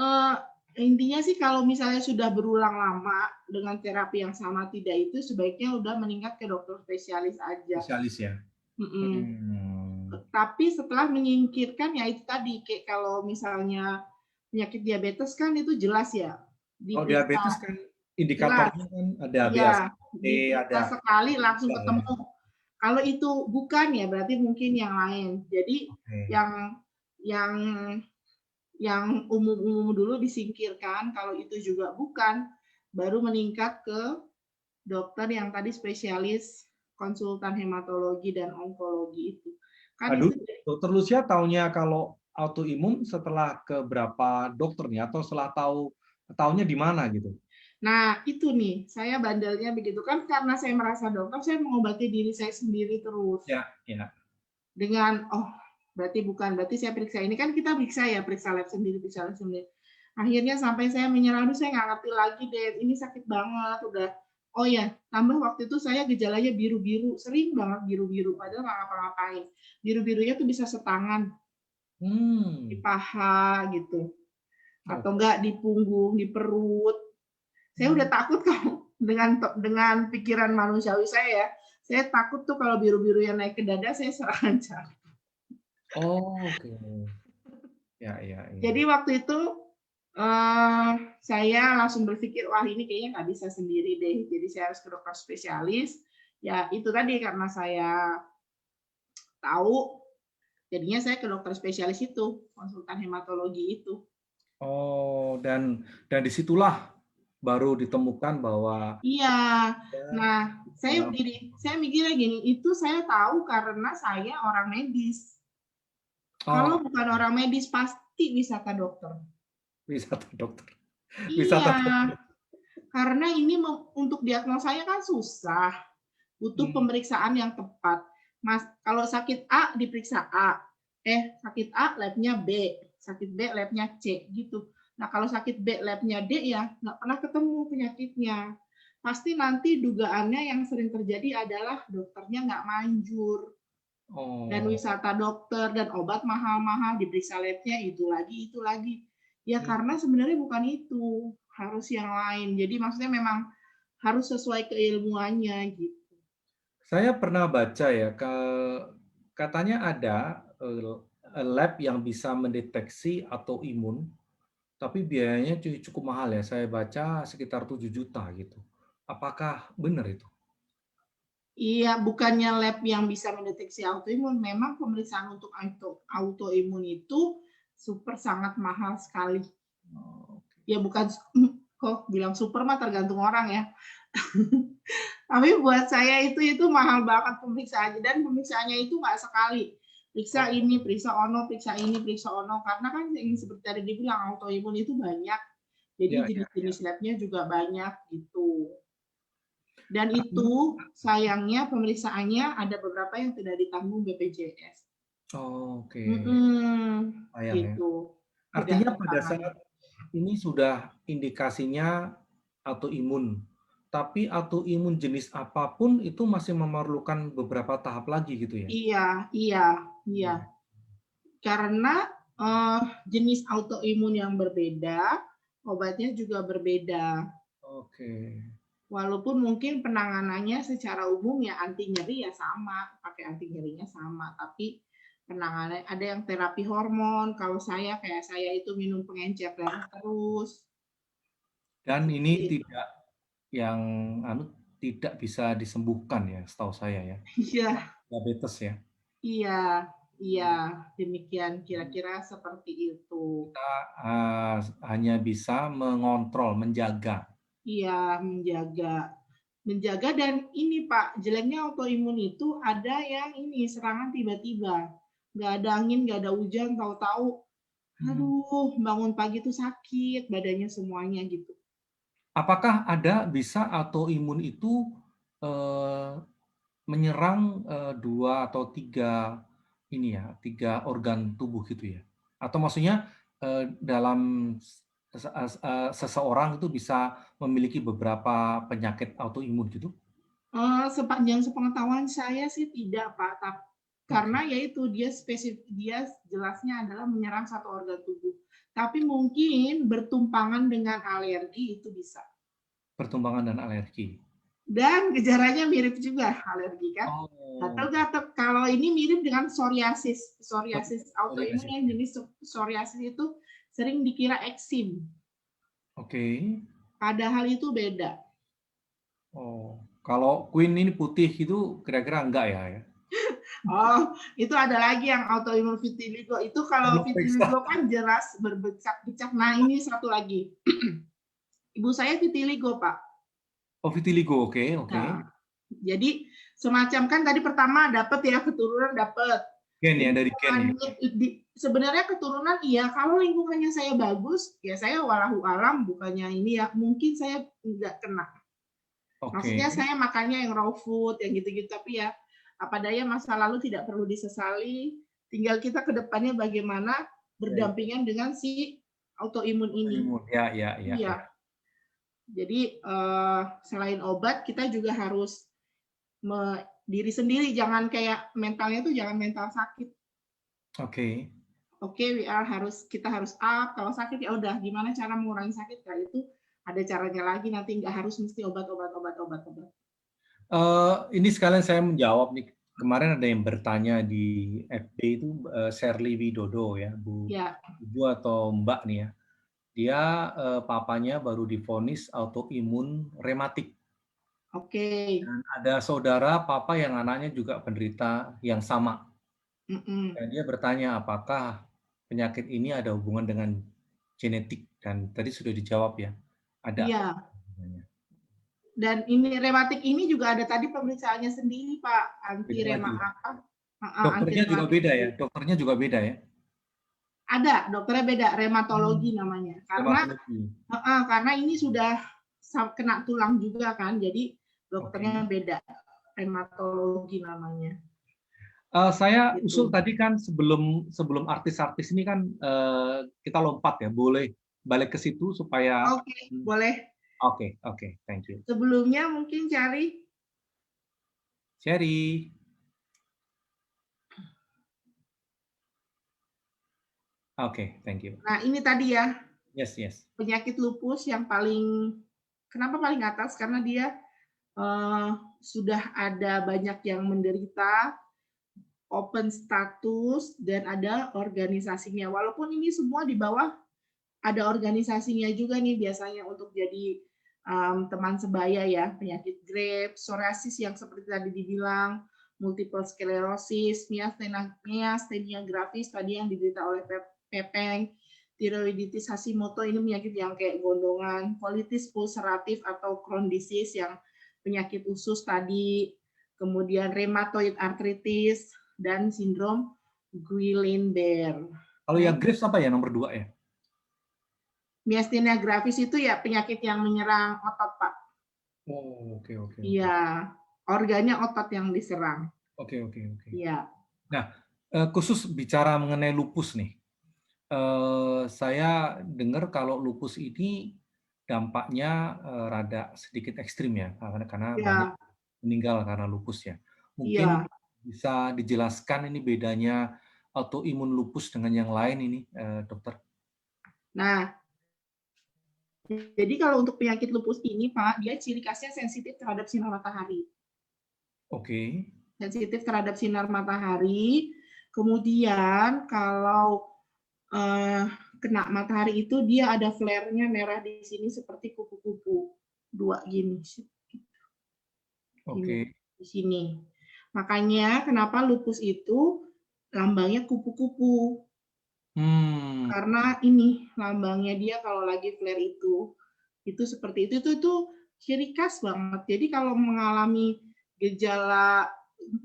Eh, Intinya sih kalau misalnya sudah berulang lama dengan terapi yang sama tidak itu sebaiknya udah meningkat ke dokter spesialis aja. Spesialis ya. Mm-mm. Hmm. Tapi setelah menyingkirkan ya itu tadi kayak kalau misalnya penyakit diabetes kan itu jelas ya Kalau diabetes diperiksa kan jelas, indikatornya kan ada iya BA1C, ada diperiksa sekali langsung ya. ketemu. Kalau itu bukan ya berarti mungkin yang lain. Jadi Oke. yang umum-umum dulu disingkirkan, kalau itu juga bukan, baru meningkat ke dokter yang tadi spesialis konsultan hematologi dan onkologi itu. Kan Aduh, itu dokter Lucia taunya kalau autoimun setelah ke berapa dokter nih atau setelah taunya di mana gitu? Nah, itu nih, saya bandelnya begitu kan karena saya merasa dokter, saya mengobati diri saya sendiri terus. Ya, ya. Dengan berarti bukan, berarti saya periksa ini kan kita periksa ya, periksa lab sendiri. Akhirnya sampai saya menyerah, saya nggak ngerti lagi deh, ini sakit banget, udah. Oh ya, tambah waktu itu saya gejalanya biru-biru, sering banget biru-biru, padahal nggak ngapa-ngapain. Biru-birunya tuh bisa setangan, di paha gitu, atau enggak di punggung, di perut. Saya udah takut kalau dengan pikiran manusiawi saya takut tuh kalau biru-biru yang naik ke dada, saya serangan jantung. Oh, oke. Ya. Jadi waktu itu saya langsung berpikir, wah ini kayaknya nggak bisa sendiri deh. Jadi saya harus ke dokter spesialis. Ya itu tadi karena saya tahu, jadinya saya ke dokter spesialis itu, konsultan hematologi itu. Oh, dan disitulah baru ditemukan bahwa Iya. Nah, saya mikirnya gini, itu saya tahu karena saya orang medis. Kalau bukan orang medis pasti wisata dokter. Wisata dokter. Iya, karena ini untuk diagnosanya kan susah, butuh pemeriksaan yang tepat. Mas, kalau sakit A diperiksa A, sakit A labnya B, sakit B labnya C gitu. Nah kalau sakit B labnya D ya nggak pernah ketemu penyakitnya. Pasti nanti dugaannya yang sering terjadi adalah dokternya nggak manjur. Dan wisata dokter dan obat mahal-mahal, diperiksa labnya itu lagi. Ya karena sebenarnya bukan itu, harus yang lain. Jadi maksudnya memang harus sesuai keilmuannya gitu. Saya pernah baca ya, katanya ada lab yang bisa mendeteksi autoimun, tapi biayanya cukup mahal ya. Saya baca sekitar 7 juta gitu. Apakah benar itu? Iya, bukannya lab yang bisa mendeteksi autoimun, memang pemeriksaan untuk autoimun itu super sangat mahal sekali. Ya bukan, kok bilang super mah tergantung orang ya. Tapi buat saya itu mahal banget pemeriksaannya, dan pemeriksaannya itu nggak sekali. Periksa ini, periksa ono, periksa ini, periksa ono. Karena kan yang seperti tadi dibilang autoimun itu banyak. Jadi jenis-jenis labnya juga banyak gitu. Dan itu sayangnya pemeriksaannya ada beberapa yang tidak ditanggung BPJS. Oke. Sayang gitu. Ya. Artinya pada saat ini sudah indikasinya autoimun, tapi autoimun jenis apapun itu masih memerlukan beberapa tahap lagi gitu ya? Iya. Karena jenis autoimun yang berbeda, obatnya juga berbeda. Oke. Walaupun mungkin penanganannya secara umum ya anti nyeri ya sama, pakai anti nyerinya sama, tapi penanganan ada yang terapi hormon. Kalau saya itu minum pengencer darah terus. Dan ini tidak bisa disembuhkan ya, setahu saya ya. Iya. Diabetes ya. Iya, demikian kira-kira seperti itu. Kita hanya bisa mengontrol, menjaga. Iya, menjaga. menjaga. Dan ini Pak, jeleknya autoimun itu ada yang ini serangan tiba-tiba, nggak ada angin, nggak ada hujan, tahu-tahu aduh bangun pagi tuh sakit badannya semuanya gitu. Apakah ada bisa autoimun itu menyerang 2 atau 3 ini ya, 3 organ tubuh gitu ya? Atau maksudnya dalam seseorang itu bisa memiliki beberapa penyakit autoimun gitu? Sepanjang sepengetahuan saya sih tidak Pak, karena Oke. yaitu dia jelasnya adalah menyerang satu organ tubuh. Tapi mungkin bertumpangan dengan alergi itu bisa. Pertumbangan dan alergi. Dan gejalanya mirip juga alergi kan. Oh. Gatal-gatal. Kalau ini mirip dengan psoriasis. Psoriasis autoimun Psoriasis. yang jenis psoriasis itu sering dikira eksim. Oke. Padahal itu beda. Oh, kalau Queen ini putih itu kira-kira enggak ya? Oh, itu ada lagi yang autoimun vitiligo. Itu kalau Belum periksa. vitiligo kan jelas berbecak-becak. Nah, ini satu lagi. Ibu saya vitiligo, Pak. Oh, vitiligo, oke, oke. Nah, jadi semacam kan tadi pertama dapat ya keturunan dapat. Gen ya, dari gen ya. Sebenarnya keturunan iya, kalau lingkungannya saya bagus, ya saya walahu alam bukannya ini ya, mungkin saya nggak kena. Oke. Maksudnya saya makannya yang raw food, yang gitu-gitu, tapi ya apa daya masa lalu tidak perlu disesali, tinggal kita ke depannya bagaimana berdampingan dengan si autoimun ini. Ya. Iya. Jadi selain obat, kita juga harus diri sendiri, jangan kayak mentalnya tuh jangan mental sakit. Oke. Oke, kita harus up. Kalau sakit ya udah, gimana cara mengurangi sakit? Nah, itu ada caranya lagi, nanti nggak harus mesti obat. Ini sekalian saya menjawab nih. Kemarin ada yang bertanya di FB itu Sherly Widodo ya, Ibu atau Mbak nih ya. Dia papanya baru divonis autoimun rematik. Oke. Dan ada saudara papa yang anaknya juga penderita yang sama. Dan dia bertanya apakah penyakit ini ada hubungan dengan genetik, dan tadi sudah dijawab ya. Ada. Iya. Dan ini rematik ini juga ada tadi pemeriksaannya sendiri Pak, anti rematik. Dokternya juga beda ya? Dokternya juga beda ya? Ada, dokternya beda, reumatologi namanya. Karena ini sudah kena tulang juga kan, jadi dokternya beda, reumatologi namanya. Saya usul tadi kan sebelum artis-artis ini kan kita lompat ya, boleh balik ke situ supaya. Oke, boleh. Oke, thank you. Sebelumnya mungkin Cherry. Oke, thank you. Nah, ini tadi ya. Yes. Penyakit lupus yang kenapa paling atas? Karena dia sudah ada banyak yang menderita, open status, dan ada organisasinya. Walaupun ini semua di bawah ada organisasinya juga nih biasanya untuk jadi teman sebaya ya, penyakit Graves, psoriasis yang seperti tadi dibilang, multiple sclerosis, myasthenia gravis tadi yang diderita oleh Pepeng, tiroiditis Hashimoto ini penyakit yang kayak gondongan, colitis ulceratif atau Crohn disease yang penyakit usus tadi, kemudian rheumatoid arthritis dan sindrom Guillain-Barré. Kalau yang Graves apa ya nomor 2 ya? Myasthenia gravis itu ya penyakit yang menyerang otot, Pak. Oh, oke. Iya, organnya otot yang diserang. Oke. Iya. Nah, khusus bicara mengenai lupus nih, saya dengar kalau lupus ini dampaknya rada sedikit ekstrim ya, karena banyak meninggal karena lupus ya. Mungkin bisa dijelaskan ini bedanya autoimun lupus dengan yang lain ini, dokter? Nah, jadi kalau untuk penyakit lupus ini, Pak, dia ciri khasnya sensitif terhadap sinar matahari. Oke. Sensitif terhadap sinar matahari. Kemudian kalau kena matahari itu dia ada flare-nya merah di sini seperti kupu-kupu. 2 gini. Oke. Di sini. Makanya kenapa lupus itu lambangnya kupu-kupu. Karena ini lambangnya dia kalau lagi flare itu seperti itu ciri khas banget. Jadi kalau mengalami gejala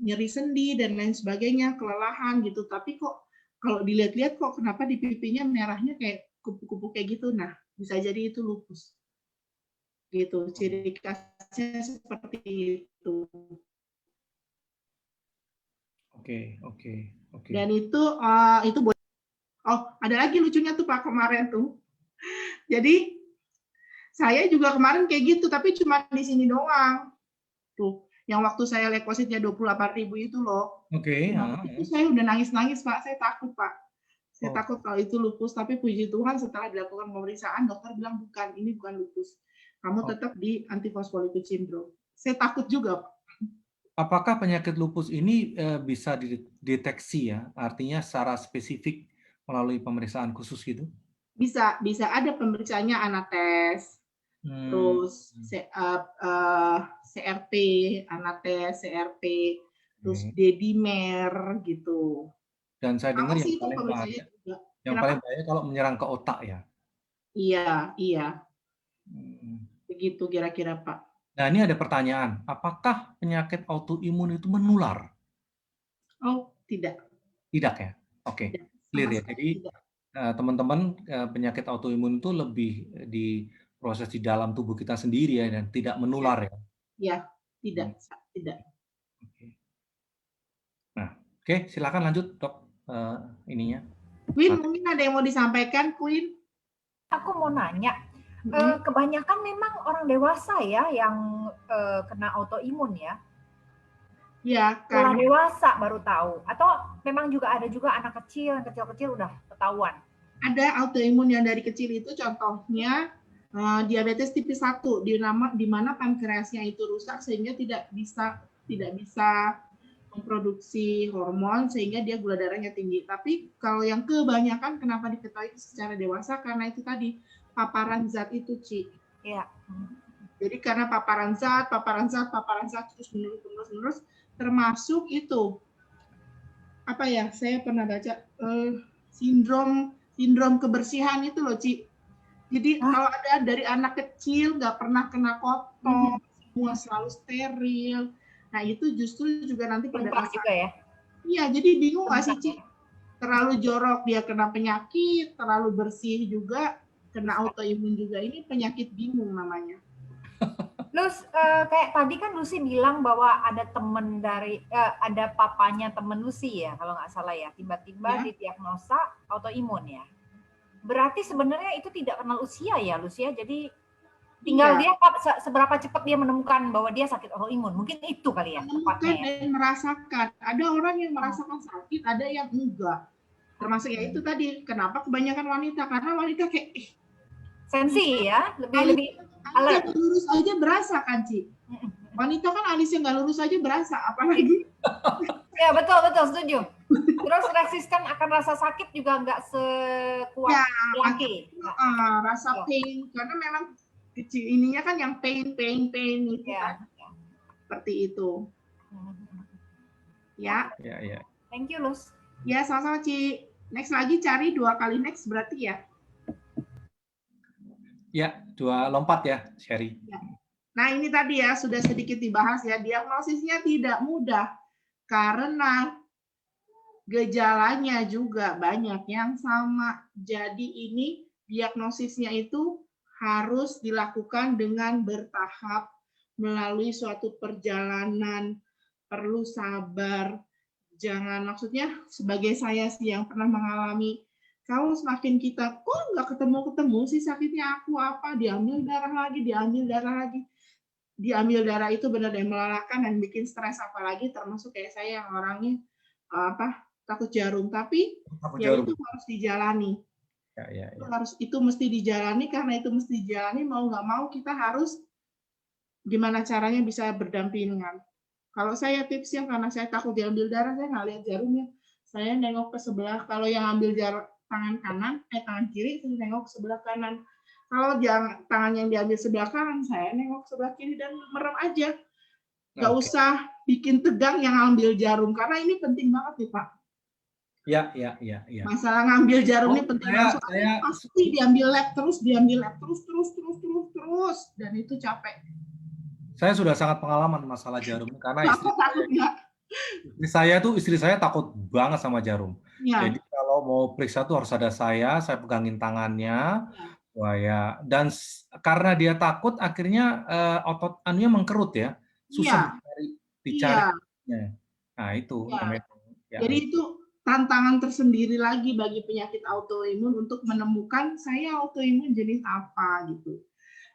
nyeri sendi dan lain sebagainya, kelelahan gitu, tapi kok kalau dilihat-lihat kok kenapa di pipinya merahnya kayak kupu-kupu kayak gitu. Nah, bisa jadi itu lupus. Gitu, ciri khasnya seperti itu. Oke. Dan itu ada lagi lucunya tuh Pak kemarin tuh. Jadi saya juga kemarin kayak gitu, tapi cuma di sini doang. Tuh, yang waktu saya leukositnya 28.000 itu loh. Oke. Itu saya udah nangis-nangis Pak, saya takut Pak. Saya Oh. takut kalau itu lupus, tapi puji Tuhan setelah dilakukan pemeriksaan dokter bilang bukan, ini bukan lupus. Kamu tetap di antifosfolipid syndrome. Saya takut juga Pak. Apakah penyakit lupus ini bisa dideteksi ya? Artinya secara spesifik melalui pemeriksaan khusus gitu? Bisa ada pemeriksaannya anates, terus CRP, anates, CRP, terus dedimer gitu. Dan saya dengar Apa sih yang itu paling pemeriksanya bahaya, juga? paling bahaya kalau menyerang ke otak ya. Iya. Begitu kira-kira Pak. Nah, ini ada pertanyaan, apakah penyakit autoimun itu menular? Oh, tidak. Tidak ya? Oke, clear ya. Jadi teman-teman, penyakit autoimun itu lebih diproses di dalam tubuh kita sendiri ya, dan tidak menular ya? Iya, tidak. Nah, oke, silakan lanjut dok ininya. Queen, mungkin ada yang mau disampaikan, Queen? Aku mau nanya, kebanyakan memang orang dewasa ya yang kena autoimun ya? Ya, Orang dewasa baru tahu, atau memang ada juga anak kecil, yang kecil-kecil udah ketahuan? Ada autoimun yang dari kecil itu, contohnya diabetes tipis 1, di mana pankreasnya itu rusak sehingga tidak bisa memproduksi hormon sehingga dia gula darahnya tinggi. Tapi kalau yang kebanyakan kenapa diketahui secara dewasa, karena itu tadi paparan zat itu, Ci. Iya. Jadi karena paparan zat terus menerus, termasuk itu apa ya? Saya pernah baca sindrom kebersihan itu loh, Ci. Jadi kalau ada dari anak kecil nggak pernah kena kotor, semua selalu steril. Nah, itu justru juga nanti pada juga ya? Iya, jadi bingung nggak sih, Ci? Terlalu jorok dia kena penyakit, terlalu bersih juga kena autoimun juga. Ini penyakit bingung namanya. Terus kayak tadi kan Lucy bilang bahwa ada temen ada papanya temen Lucy ya, kalau nggak salah ya, tiba-tiba didiagnosa autoimun ya. Berarti sebenarnya itu tidak kenal usia ya, Lucy ya. Jadi tinggal dia seberapa cepat dia menemukan bahwa dia sakit autoimun. Mungkin itu kali ya tepatnya. Dan merasakan. Ada orang yang merasakan sakit, ada yang enggak. Termasuk ya itu tadi, kenapa kebanyakan wanita? Karena wanita kayak sensi ya, lebih alert. Lurus aja berasa kan, Ci? Wanita kan alisnya nggak lurus aja berasa, apalagi. Ya betul, setuju. Terus resisten akan rasa sakit juga nggak sekuat laki. Rasa pain, karena memang kecil ininya kan yang pain itu kan. Seperti itu. Ya. Thank you, Lus. Ya, sama-sama, Ci. Next lagi cari 2 kali next berarti ya. Ya, 2 lompat ya, Sherry. Ya. Nah, ini tadi ya sudah sedikit dibahas ya, diagnosisnya tidak mudah karena gejalanya juga banyak yang sama. Jadi ini diagnosisnya itu harus dilakukan dengan bertahap melalui suatu perjalanan, perlu sabar. Jangan, maksudnya sebagai saya sih yang pernah mengalami, kalau semakin kita kok nggak ketemu sih sakitnya aku apa, diambil darah lagi. Diambil darah itu benar-benar melelahkan dan bikin stres, apalagi termasuk kayak saya yang orangnya takut jarum, tapi itu harus dijalani. Itu mesti dijalani, karena itu mesti dijalani, mau nggak mau kita harus gimana caranya bisa berdampingan. Kalau saya tipsnya, karena saya takut diambil darah, saya nggak lihat jarumnya, saya nengok ke sebelah. Kalau yang ambil jarum tangan kiri, saya nengok ke sebelah kanan. Kalau tangan yang diambil sebelah kanan, saya nengok sebelah kiri dan merem aja. Nggak usah bikin tegang yang ambil jarum, karena ini penting banget nih Pak. Ya. Masalah ngambil jarum ini penting banget. Pasti diambil lab terus, dan itu capek. Saya sudah sangat pengalaman masalah jarum karena Bapak takut nggak? istri saya takut banget sama jarum. Ya, Jadi kalau mau periksa tuh harus ada saya pegangin tangannya. ya, Wah ya, dan karena dia takut akhirnya otot anunya mengkerut ya, susah iya, dicari. iya, Nah itu iya. namanya. Ya, Jadi itu tantangan tersendiri lagi bagi penyakit autoimun untuk menemukan saya autoimun jenis apa gitu.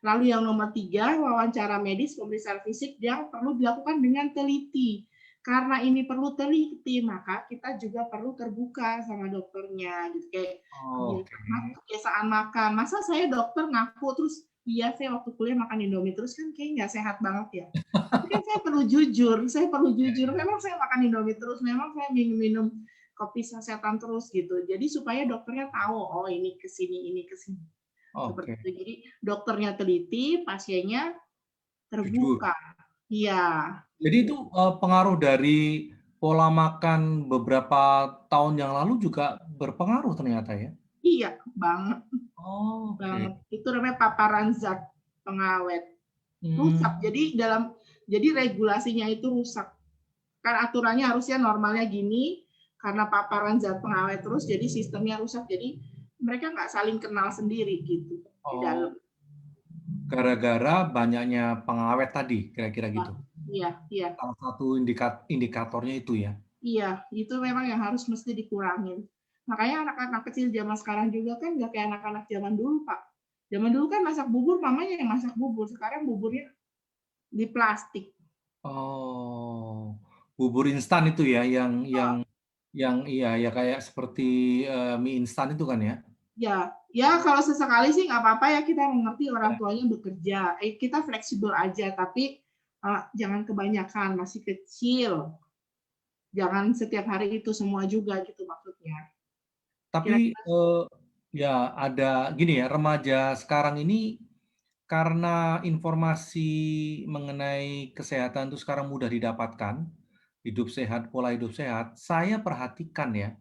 Lalu yang nomor 3, wawancara medis pemeriksaan fisik yang perlu dilakukan dengan teliti. Karena ini perlu teliti, maka kita juga perlu terbuka sama dokternya. Gitu. Kayak oke. kebiasaan makan. Masa saya dokter ngaku terus, iya saya waktu kuliah makan Indomie terus kan kayak nggak sehat banget ya. Tapi kan saya perlu jujur. Memang saya makan Indomie terus, memang saya minum kopi sasetan terus gitu. Jadi supaya dokternya tahu, oh ini kesini, ini kesini. Seperti Oke. itu. Jadi dokternya teliti, pasiennya Jujur. terbuka. Iya. Jadi itu pengaruh dari pola makan beberapa tahun yang lalu juga berpengaruh ternyata ya. Iya, banget, Oh, oke. banget. Itu namanya paparan zat pengawet. Rusak. Hmm. Jadi regulasinya itu rusak. Kan aturannya harusnya normalnya gini, karena paparan zat pengawet terus, jadi sistemnya rusak. Jadi mereka nggak saling kenal sendiri gitu di dalam. Gara-gara banyaknya pengawet tadi, kira-kira gitu. Iya, iya. Salah satu indikatornya itu ya. Iya, itu memang yang harus mesti dikurangin. Makanya anak-anak kecil zaman sekarang juga kan nggak kayak anak-anak zaman dulu, Pak. Zaman dulu kan masak bubur, mamanya yang masak bubur. Sekarang buburnya di plastik. Oh, bubur instan itu ya, yang iya ya kayak seperti mie instan itu kan ya. Ya kalau sesekali sih nggak apa-apa ya, kita mengerti orang tuanya bekerja. Kita fleksibel aja, tapi jangan kebanyakan, masih kecil. Jangan setiap hari itu semua juga gitu maksudnya. Tapi ya ada gini ya, remaja sekarang ini karena informasi mengenai kesehatan itu sekarang mudah didapatkan, hidup sehat, pola hidup sehat, saya perhatikan ya,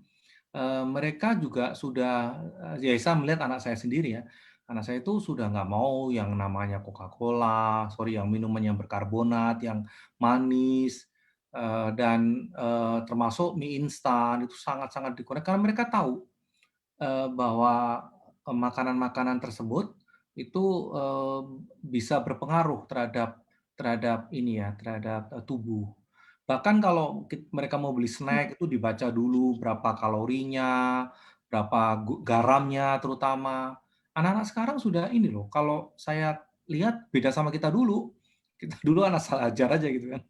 mereka juga sudah, ya saya melihat anak saya sendiri ya, anak saya itu sudah nggak mau yang namanya Coca-Cola, sorry, yang minuman yang berkarbonat, yang manis, dan termasuk mie instan itu sangat-sangat dikurangi karena mereka tahu bahwa makanan-makanan tersebut itu bisa berpengaruh terhadap ini ya, terhadap tubuh. Bahkan kalau mereka mau beli snack itu dibaca dulu berapa kalorinya, berapa garamnya terutama. Anak-anak sekarang sudah ini loh, kalau saya lihat beda sama kita dulu. Kita dulu anak salah ajar aja gitu kan.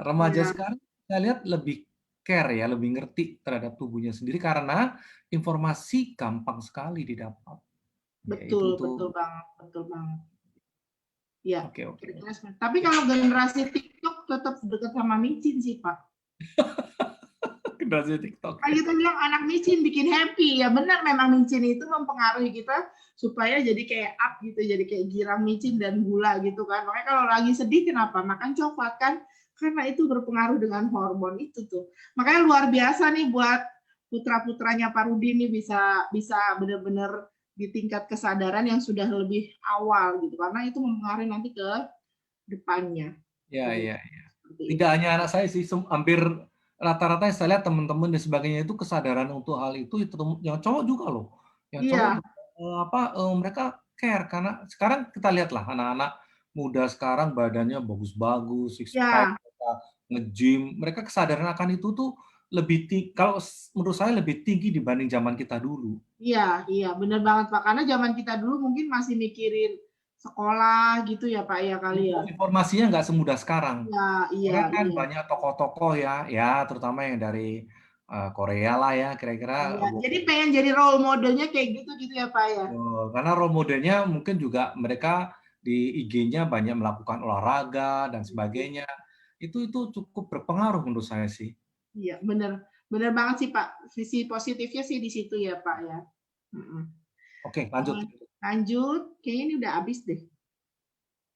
Remaja Ya, sekarang saya lihat lebih care ya, lebih ngerti terhadap tubuhnya sendiri karena informasi gampang sekali didapat. Ya, betul, betul banget, betul banget. Ya, oke, oke. tapi kalau generasi TikTok tetap dekat sama micin sih, Pak. Generasi TikTok. Kayak kita bilang anak micin bikin happy. Ya benar, memang micin itu mempengaruhi kita supaya jadi kayak up gitu, jadi kayak girang micin dan gula gitu kan. Makanya kalau lagi sedih kenapa? Makan coklat kan? Karena itu berpengaruh dengan hormon itu tuh. Makanya luar biasa nih buat putra-putranya Pak Rudi nih bisa benar-benar di tingkat kesadaran yang sudah lebih awal gitu. Karena itu mempengaruhi nanti ke depannya. Ya, ya, ya. Tidak hanya anak saya sih, hampir rata-rata saya lihat teman-teman dan sebagainya itu kesadaran untuk hal itu yang cowok juga loh. Yang cowok mereka care karena sekarang kita lihatlah anak-anak muda sekarang badannya bagus-bagus, six pack, nge-gym, mereka kesadaran akan itu tuh lebih tinggi, kalau menurut saya lebih tinggi dibanding zaman kita dulu. Iya, iya, benar banget Pak. Karena zaman kita dulu mungkin masih mikirin sekolah gitu ya Pak ya kali ya. Informasinya nggak semudah sekarang. Iya, Sekarang kan iya. banyak tokoh-tokoh ya terutama yang dari Korea lah ya, kira-kira. Iya. Jadi pengen jadi role modelnya kayak gitu ya Pak ya. Karena role modelnya mungkin juga mereka di IG-nya banyak melakukan olahraga dan sebagainya. Itu cukup berpengaruh menurut saya sih. Iya, benar. Benar banget sih Pak. Sisi positifnya sih di situ ya Pak ya. Oke, lanjut. Lanjut. Kayaknya ini udah habis deh.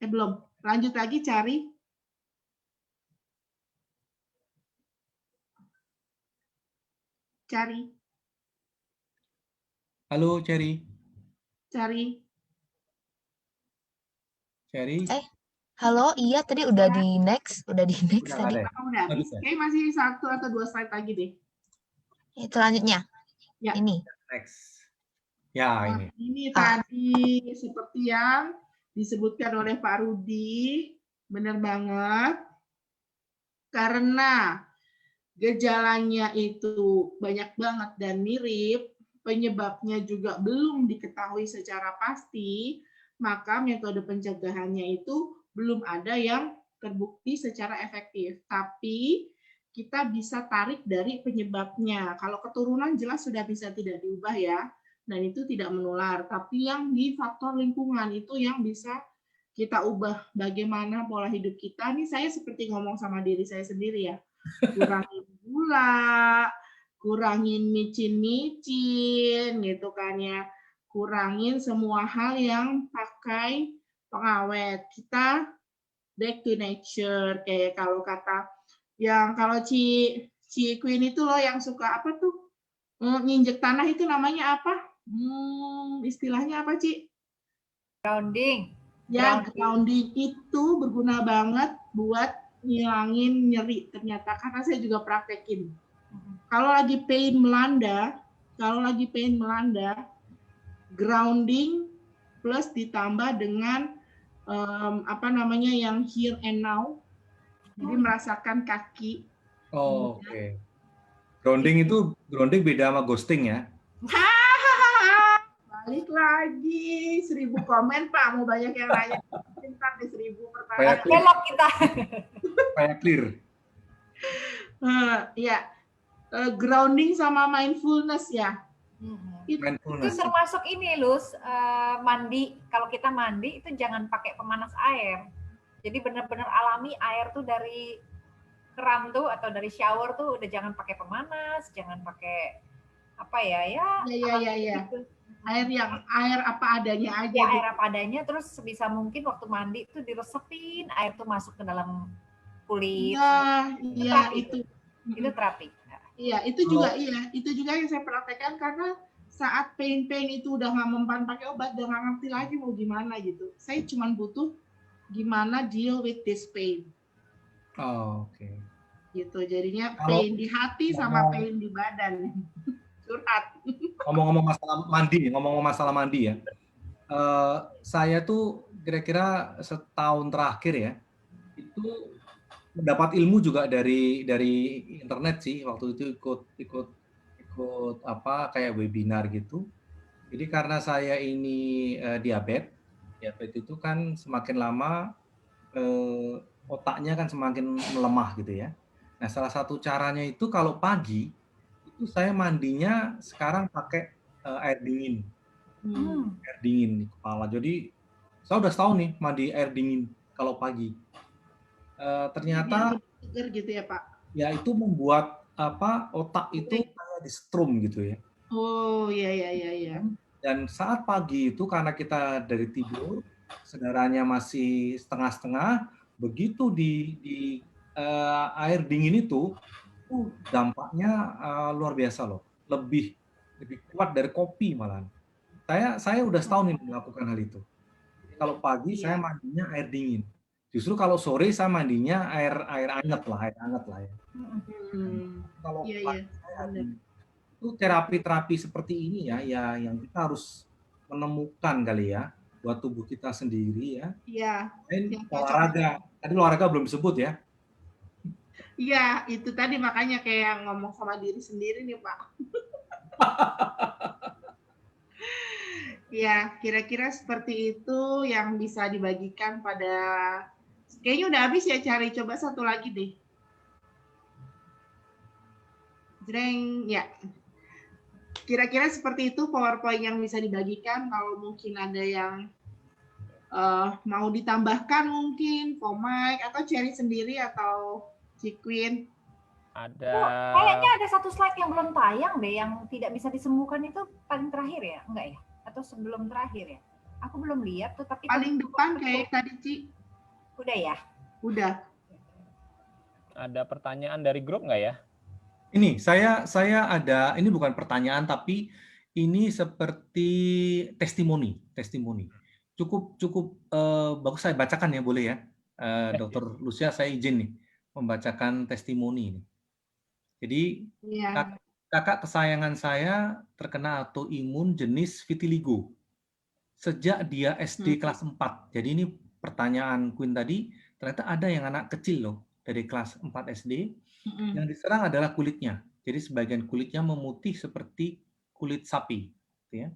Belum. Lanjut lagi cari. Cari. Halo, Cherry. Cari. Cherry. Halo, iya tadi udah di next Udah tadi. nggak ada ya? Oh, udah habis. Habis ya? Kayak masih 1 atau 2 slide lagi deh. Selanjutnya, Ya. ini. Next. Ya, Nah, ini. ini Ah. tadi seperti yang disebutkan oleh Pak Rudi, benar banget. Karena gejalanya itu banyak banget dan mirip, penyebabnya juga belum diketahui secara pasti, maka metode pencegahannya itu belum ada yang terbukti secara efektif. Tapi kita bisa tarik dari penyebabnya. Kalau keturunan jelas sudah bisa tidak diubah ya, dan itu tidak menular. Tapi yang di faktor lingkungan itu yang bisa kita ubah. Bagaimana pola hidup kita. Ini saya seperti ngomong sama diri saya sendiri ya. Kurangin gula, kurangin micin-micin gitu kan ya. Kurangin semua hal yang pakai pengawet. Kita back to nature, kayak kalau kata yang kalau Ci Queen itu loh yang suka apa tuh? Nginjek tanah itu namanya apa? Istilahnya apa, Ci? Grounding. Ya, grounding itu berguna banget buat ngilangin nyeri ternyata, karena saya juga praktekin. Kalau lagi pain melanda, grounding plus ditambah dengan yang here and now, jadi merasakan kaki. Oh, oke. Grounding beda sama ghosting ya? Balik lagi 1000 komen Pak, mau banyak yang nanya. Ntar di 1000 pertanyaan. Belok kita. Supaya clear. Ya, grounding sama mindfulness ya. Itu Mindfulness. termasuk ini, Lus, mandi. Kalau kita mandi itu jangan pakai pemanas air. Jadi benar-benar alami air tuh dari keran tuh atau dari shower tuh udah jangan pakai pemanas, jangan pakai apa ya. Iya. Air apa adanya aja. Ya, air apa adanya, terus sebisa mungkin waktu mandi tuh diresepin air tuh masuk ke dalam kulit. Iya, itu terapi. Iya, itu juga yang saya praktekkan, karena saat pain itu udah nggak mempan pakai obat, udah nggak ngerti lagi mau gimana gitu. Saya cuma butuh gimana deal with this pain. Oh, oke. Gitu, jadinya pain di hati sama pain di badan. Curhat. Ngomong-ngomong masalah mandi ya. Saya tuh kira-kira setahun terakhir ya, itu mendapat ilmu juga dari internet sih. Waktu itu ikut apa kayak webinar gitu. Jadi karena saya ini diabetes itu kan semakin lama otaknya kan semakin melemah gitu ya. Nah, salah satu caranya itu kalau pagi itu saya mandinya sekarang pakai air dingin. Air dingin di kepala. Jadi saya udah setahun nih mandi air dingin kalau pagi. Ternyata seger gitu ya Pak. Ya itu membuat otak itu kayak di strum gitu ya. Oh iya. Dan saat pagi itu karena kita dari tidur sedaranya masih setengah-setengah, begitu di air dingin itu dampaknya luar biasa loh. Lebih kuat dari kopi malahan. Saya udah setahun ini melakukan hal itu. Jadi kalau pagi saya mandinya air dingin. Justru kalau sore saya mandinya air hangat lah ya. Kalau itu terapi seperti ini ya yang kita harus menemukan kali ya buat tubuh kita sendiri ya. Iya. Olahraga. Tadi olahraga belum disebut ya. Iya, itu tadi makanya kayak ngomong sama diri sendiri nih Pak. Ya, kira-kira seperti itu yang bisa dibagikan pada. Kayaknya udah habis ya, cari coba satu lagi deh. Jreng, ya. Kira-kira seperti itu PowerPoint yang bisa dibagikan. Kalau mungkin ada yang mau ditambahkan mungkin, Komik atau Cherry sendiri atau Ci Queen. Kayaknya ada satu slide yang belum tayang deh, yang tidak bisa disembuhkan itu paling terakhir ya, enggak ya? Atau sebelum terakhir ya? Aku belum lihat tuh, tapi paling depan kayak tadi Ci. Udah ya? Udah. Ada pertanyaan dari grup nggak ya? Ini saya ada, ini bukan pertanyaan tapi ini seperti testimoni. Cukup bagus saya bacakan ya, boleh ya? Dr. Lucia, saya izin nih membacakan testimoni ini. Jadi Iya. kakak kesayangan saya terkena autoimun jenis vitiligo sejak dia SD kelas 4. Jadi ini pertanyaan Queen tadi, ternyata ada yang anak kecil loh dari kelas 4 SD yang diserang adalah kulitnya. Jadi sebagian kulitnya memutih seperti kulit sapi. Gitu ya.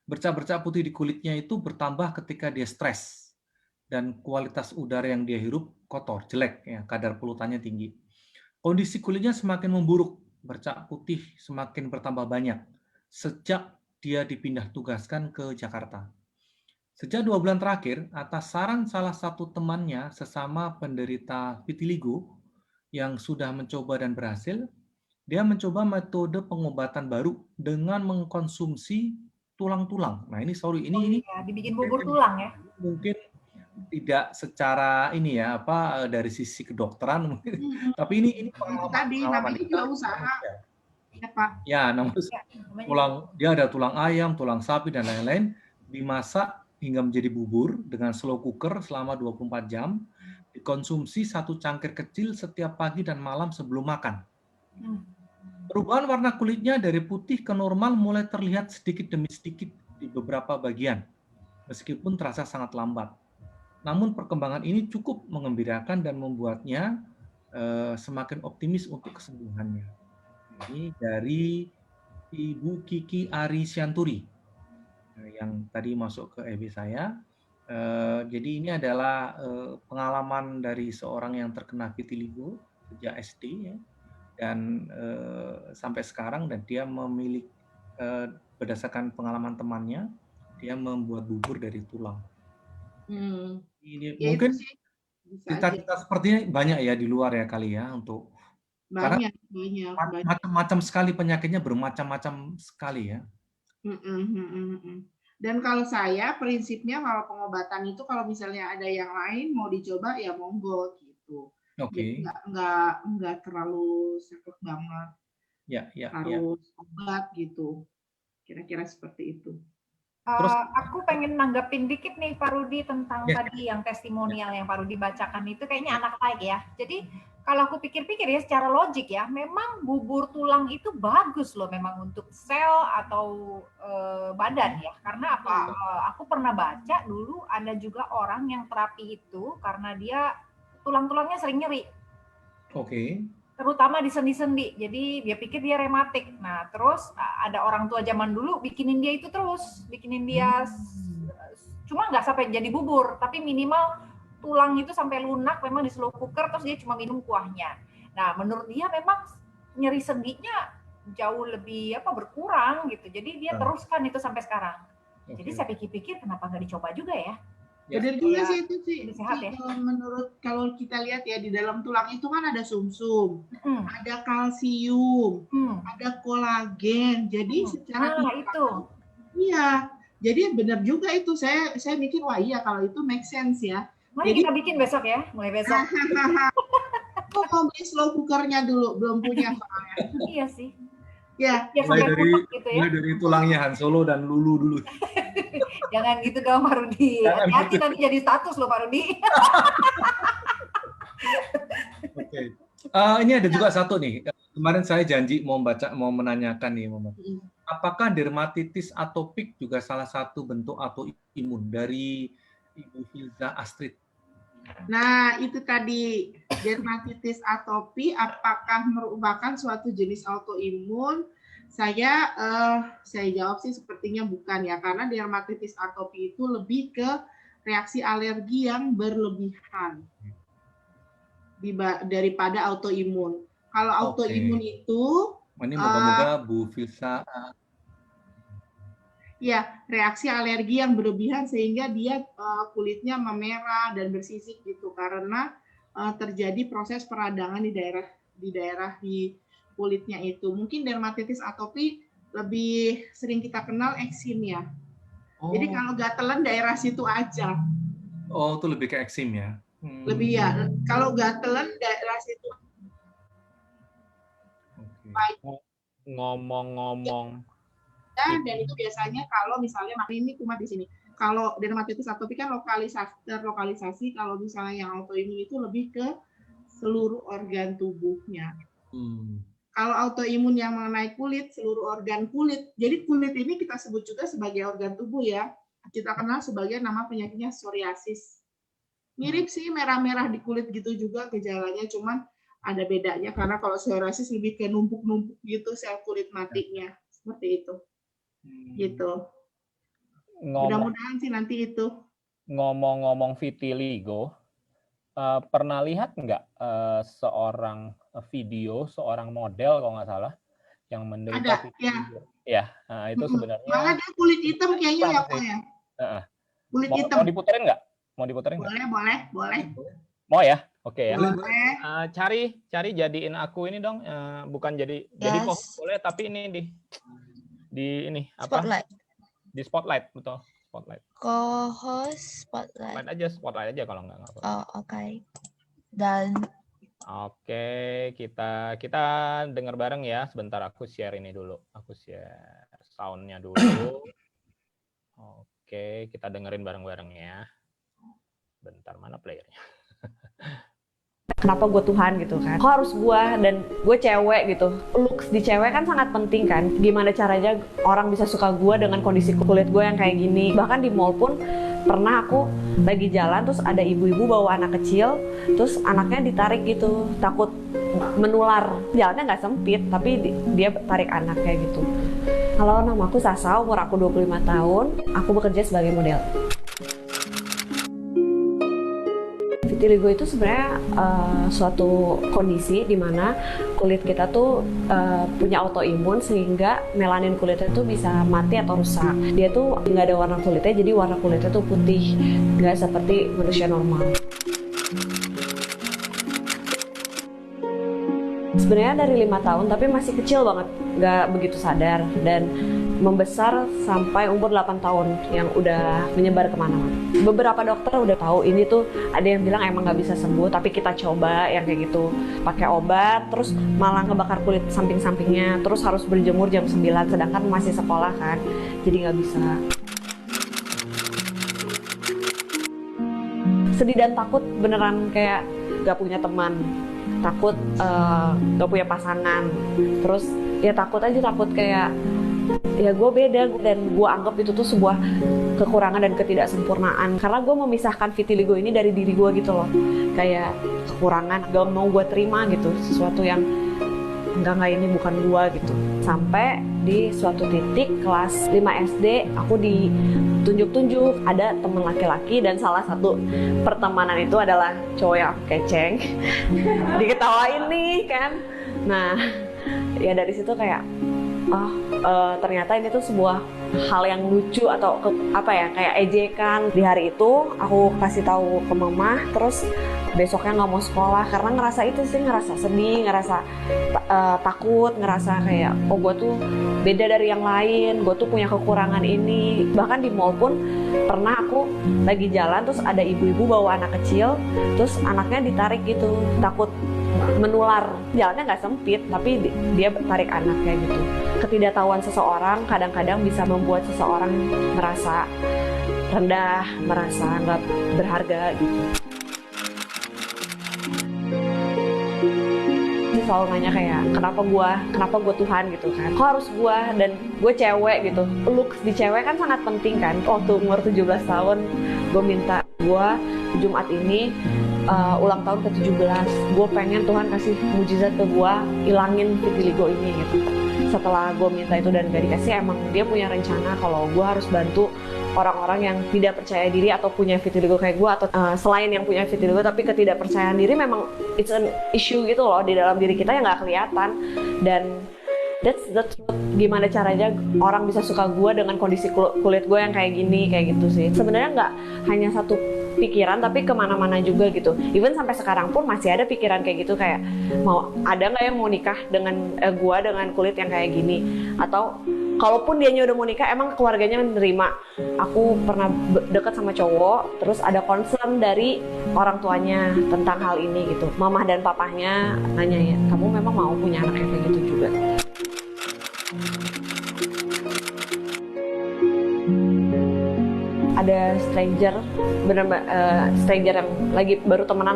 Bercak-bercak putih di kulitnya itu bertambah ketika dia stres dan kualitas udara yang dia hirup kotor, jelek, ya, kadar polutannya tinggi. Kondisi kulitnya semakin memburuk, bercak putih semakin bertambah banyak sejak dia dipindah tugaskan ke Jakarta. Sejak 2 bulan terakhir, atas saran salah satu temannya sesama penderita vitiligo yang sudah mencoba dan berhasil, dia mencoba metode pengobatan baru dengan mengkonsumsi tulang-tulang. Nah ini ini Ya, dibikin bubur tulang ya. mungkin tidak secara ini ya dari sisi kedokteran mungkin, tapi ini Itu tadi, namanya juga usaha. Ya, Pak. Ya, namun dia ada tulang ayam, tulang sapi dan lain-lain dimasak hingga menjadi bubur dengan slow cooker selama 24 jam, dikonsumsi 1 cangkir kecil setiap pagi dan malam sebelum makan. Perubahan warna kulitnya dari putih ke normal mulai terlihat sedikit demi sedikit di beberapa bagian, meskipun terasa sangat lambat. Namun perkembangan ini cukup mengembirakan dan membuatnya semakin optimis untuk kesembuhannya. Ini dari Ibu Kiki Arisianturi yang tadi masuk ke EB saya. Jadi ini adalah pengalaman dari seorang yang terkena vitiligo sejak SD ya, dan sampai sekarang, dan dia memiliki berdasarkan pengalaman temannya, dia membuat bubur dari tulang. Ini Ya, mungkin bisa cerita-cerita seperti ini banyak ya di luar ya kali ya, untuk banyak. macam-macam sekali penyakitnya, bermacam-macam sekali ya. Dan kalau saya prinsipnya kalau pengobatan itu kalau misalnya ada yang lain mau dicoba ya monggo gitu. Jadi nggak terlalu saklek banget. Harus obat gitu. Kira-kira seperti itu. Terus, aku pengen nanggepin dikit nih Pak Rudi tentang tadi yang testimonial yang Pak Rudi bacakan itu kayaknya anak baik ya. Jadi kalau aku pikir-pikir ya secara logik ya, memang bubur tulang itu bagus loh memang untuk sel atau badan ya. Karena apa? Aku pernah baca dulu ada juga orang yang terapi itu karena dia tulang-tulangnya sering nyeri. Terutama di sendi-sendi. Jadi dia pikir dia rematik. Nah, terus ada orang tua zaman dulu bikinin dia itu terus, bikinin dia cuma nggak sampai jadi bubur, tapi minimal tulang itu sampai lunak memang di slow cooker terus dia cuma minum kuahnya. Nah, menurut dia memang nyeri sendinya jauh lebih berkurang gitu. Jadi dia teruskan itu sampai sekarang. Jadi saya pikir-pikir kenapa nggak dicoba juga ya? Benar juga sih itu sih. Sehat ya. Kalau kita lihat ya di dalam tulang itu kan ada sumsum, ada kalsium, ada kolagen. Jadi secara itu. Iya. Jadi benar juga itu. Saya mikir wah iya kalau itu make sense ya. Mari kita bikin besok ya, mulai besok. Aku mau beli slow cookernya dulu, belum punya soalnya. Iya sih. Ya. Mulai dari tulangnya Han Solo dan Lulu dulu. Jangan gitu dong Pak Rudi. Hati-hati nanti jadi status loh Pak Rudi. Ini ada juga satu nih. Kemarin saya janji mau menanyakan nih, apakah dermatitis atopik juga salah satu bentuk autoimun dari Ibu Hilda Astrid? Nah, itu tadi dermatitis atopi apakah merupakan suatu jenis autoimun? Saya jawab sih sepertinya bukan ya, karena dermatitis atopi itu lebih ke reaksi alergi yang berlebihan daripada autoimun. Kalau autoimun itu ini moga-moga Bu Filsa ya reaksi alergi yang berlebihan sehingga dia kulitnya memerah dan bersisik gitu karena terjadi proses peradangan di daerah kulitnya itu. Mungkin dermatitis atopi lebih sering kita kenal eksim ya. Jadi kalau gatelan daerah situ aja. Itu lebih ke eksim ya. Lebih ya. Kalau gatelan daerah situ. Ngomong-ngomong. Dan itu biasanya kalau misalnya ini kumat di sini. kalau dermatitis atopik kan terlokalisasi, kalau misalnya yang autoimun itu lebih ke seluruh organ tubuhnya. Kalau autoimun yang mengenai kulit, seluruh organ kulit. Jadi kulit ini kita sebut juga sebagai organ tubuh ya. Kita kenal sebagai nama penyakitnya psoriasis. Mirip sih, merah-merah di kulit gitu juga gejalanya, cuman ada bedanya karena kalau psoriasis lebih ke numpuk-numpuk gitu sel kulit matinya. Seperti itu. Gitu. Mudah-mudahan sih nanti itu. Ngomong-ngomong vitiligo, pernah lihat nggak seorang video, seorang model kalau nggak salah yang menderita vitiligo? Ya, nah, itu sebenarnya. Malah dia kulit hitam kayaknya ya Pak ya. Kulit hitam. Mau diputerin nggak? Mau diputerin nggak? Boleh. Mau ya? Oke ya. Boleh. Cari jadiin aku ini dong, bukan jadi host boleh, tapi ini di ini apa? Spotlight. Di spotlight, betul. Spotlight. Co-host spotlight. Spotlight aja kalau nggak apa-apa. Oh, oke. Dan Oke, kita dengar bareng ya. Sebentar aku share ini dulu. Aku share sound-nya dulu. Oke, kita dengerin bareng-bareng ya. Bentar, mana playernya? Kenapa gue Tuhan gitu kan? Kok harus gue dan gue cewek gitu? Looks di cewek kan sangat penting kan? Gimana caranya orang bisa suka gue dengan kondisi kulit gue yang kayak gini? Bahkan di mall pun pernah aku lagi jalan terus ada ibu-ibu bawa anak kecil, terus anaknya ditarik gitu, takut menular. Jalannya nggak sempit, tapi dia tarik anaknya gitu. Halo, nama aku Sasa, umur aku 25 tahun, aku bekerja sebagai model. Vitiligo itu sebenarnya suatu kondisi di mana kulit kita tuh punya autoimun sehingga melanin kulitnya tuh bisa mati atau rusak. Dia tuh nggak ada warna kulitnya, jadi warna kulitnya tuh putih, nggak seperti manusia normal. Sebenarnya dari 5 tahun tapi masih kecil banget, nggak begitu sadar, dan membesar sampai umur 8 tahun yang udah menyebar kemana-mana. Beberapa dokter udah tahu ini tuh, ada yang bilang emang nggak bisa sembuh, tapi kita coba yang kayak gitu, pakai obat, terus malah ngebakar kulit samping-sampingnya, terus harus berjemur jam 9, sedangkan masih sekolah kan, jadi nggak bisa. Sedih dan takut beneran, kayak nggak punya teman, takut gak punya pasangan, terus ya takut kayak ya gue beda, dan gue anggap itu tuh sebuah kekurangan dan ketidaksempurnaan karena gue memisahkan vitiligo ini dari diri gue gitu loh, kayak kekurangan, gak mau gue terima gitu, sesuatu yang enggak ini bukan gue gitu. Sampai di suatu titik kelas 5 SD aku ditunjuk-tunjuk ada teman laki-laki, dan salah satu pertemanan itu adalah cowok yang keceng. Diketawain nih kan. Nah ya dari situ kayak ternyata ini tuh sebuah hal yang lucu atau kayak ejekan. Di hari itu aku kasih tahu ke mama, terus besoknya nggak mau sekolah karena ngerasa itu sih, ngerasa sedih, ngerasa takut, ngerasa kayak gue tuh beda dari yang lain, gue tuh punya kekurangan ini. Bahkan di mall pun pernah aku lagi jalan terus ada ibu-ibu bawa anak kecil, terus anaknya ditarik gitu, takut menular. Jalannya nggak sempit, tapi dia tarik anaknya gitu. Ketidaktahuan seseorang kadang-kadang bisa membuat seseorang merasa rendah, merasa nggak berharga gitu. Selalu nanya kayak kenapa gue Tuhan gitu kan? Kok harus gue, dan gue cewek gitu. Looks di cewek kan sangat penting kan. Waktu umur 17 tahun gue minta gue Jumat ini ulang tahun ke-17, gue pengen Tuhan kasih mujizat ke gue, ilangin vitiligo ini gitu. Setelah gue minta itu dan gak dikasih, emang dia punya rencana kalau gue harus bantu orang-orang yang tidak percaya diri atau punya vitiligo kayak gue, atau selain yang punya vitiligo tapi ketidakpercayaan diri, memang it's an issue gitu loh di dalam diri kita yang gak kelihatan. Dan that's the truth. Gimana caranya orang bisa suka gue dengan kondisi kulit gue yang kayak gini, kayak gitu sih. Sebenarnya nggak hanya satu pikiran, tapi kemana-mana juga gitu. Even sampai sekarang pun masih ada pikiran kayak gitu, kayak ada nggak yang mau nikah dengan gue dengan kulit yang kayak gini, atau kalaupun dianya udah mau nikah, emang keluarganya menerima. Aku pernah deket sama cowok, terus ada concern dari orang tuanya tentang hal ini gitu. Mamah dan papahnya nanya, ya kamu memang mau punya anak yang kayak gitu juga? Ada stranger, stranger yang lagi baru temenan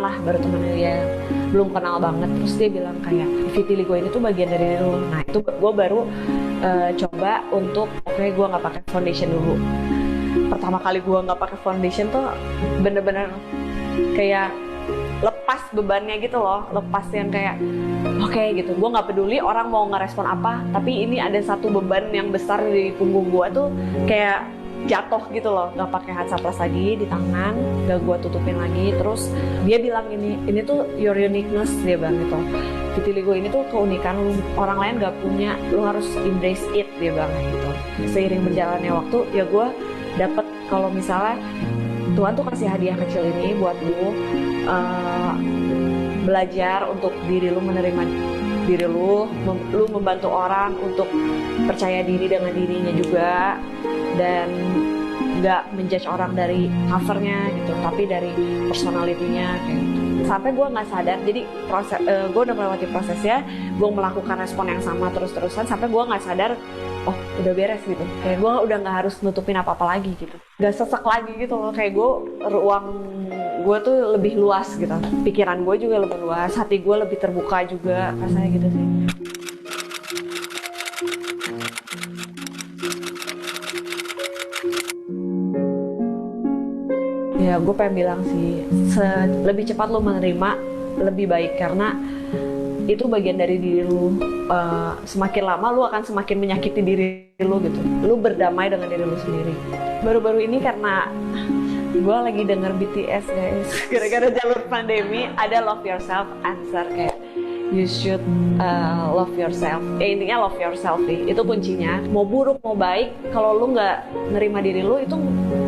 ya, belum kenal banget. Terus dia bilang kayak vitiligo ini tuh bagian dari lu. Nah itu gue baru coba untuk gue nggak pakai foundation dulu. Pertama kali gue nggak pakai foundation tuh bener-bener kayak lepas bebannya gitu loh, lepas yang kayak oke gitu, gue nggak peduli orang mau ngerespon apa, tapi ini ada satu beban yang besar di punggung gue tuh kayak jatuh gitu loh. Nggak pakai Hansaplast lagi di tangan, gak gue tutupin lagi. Terus dia bilang ini tuh your uniqueness, dia bilang gitu, vitiligo ini tuh keunikan lu, orang lain gak punya, lu harus embrace it, dia bilang gitu. Seiring berjalannya waktu ya gue dapet kalau misalnya Tuhan tuh kasih hadiah kecil ini buat lu, belajar untuk diri lu, menerima diri lu, lu membantu orang untuk percaya diri dengan dirinya juga, dan nggak menjudge orang dari covernya gitu, tapi dari personality-nya kayak gitu. Sampai gue nggak sadar, jadi gue udah melewati prosesnya, gue melakukan respon yang sama terus-terusan sampai gue nggak sadar, oh udah beres gitu, kayak gue udah nggak harus nutupin apa-apa lagi gitu, nggak sesek lagi gitu loh, kayak ruang gue tuh lebih luas gitu, pikiran gue juga lebih luas, hati gue lebih terbuka juga, rasanya gitu sih. Ya gue pengen bilang sih, lebih cepat lo menerima lebih baik, karena itu bagian dari diri lu. Semakin lama lu akan semakin menyakiti diri lu gitu, lu berdamai dengan diri lu sendiri. Baru-baru ini karena gue lagi denger BTS guys, gara-gara jalur pandemi ada Love Yourself Answer, kayak you should love yourself. Intinya love yourself nih, itu kuncinya. Mau buruk mau baik, kalau lu nggak nerima diri lu itu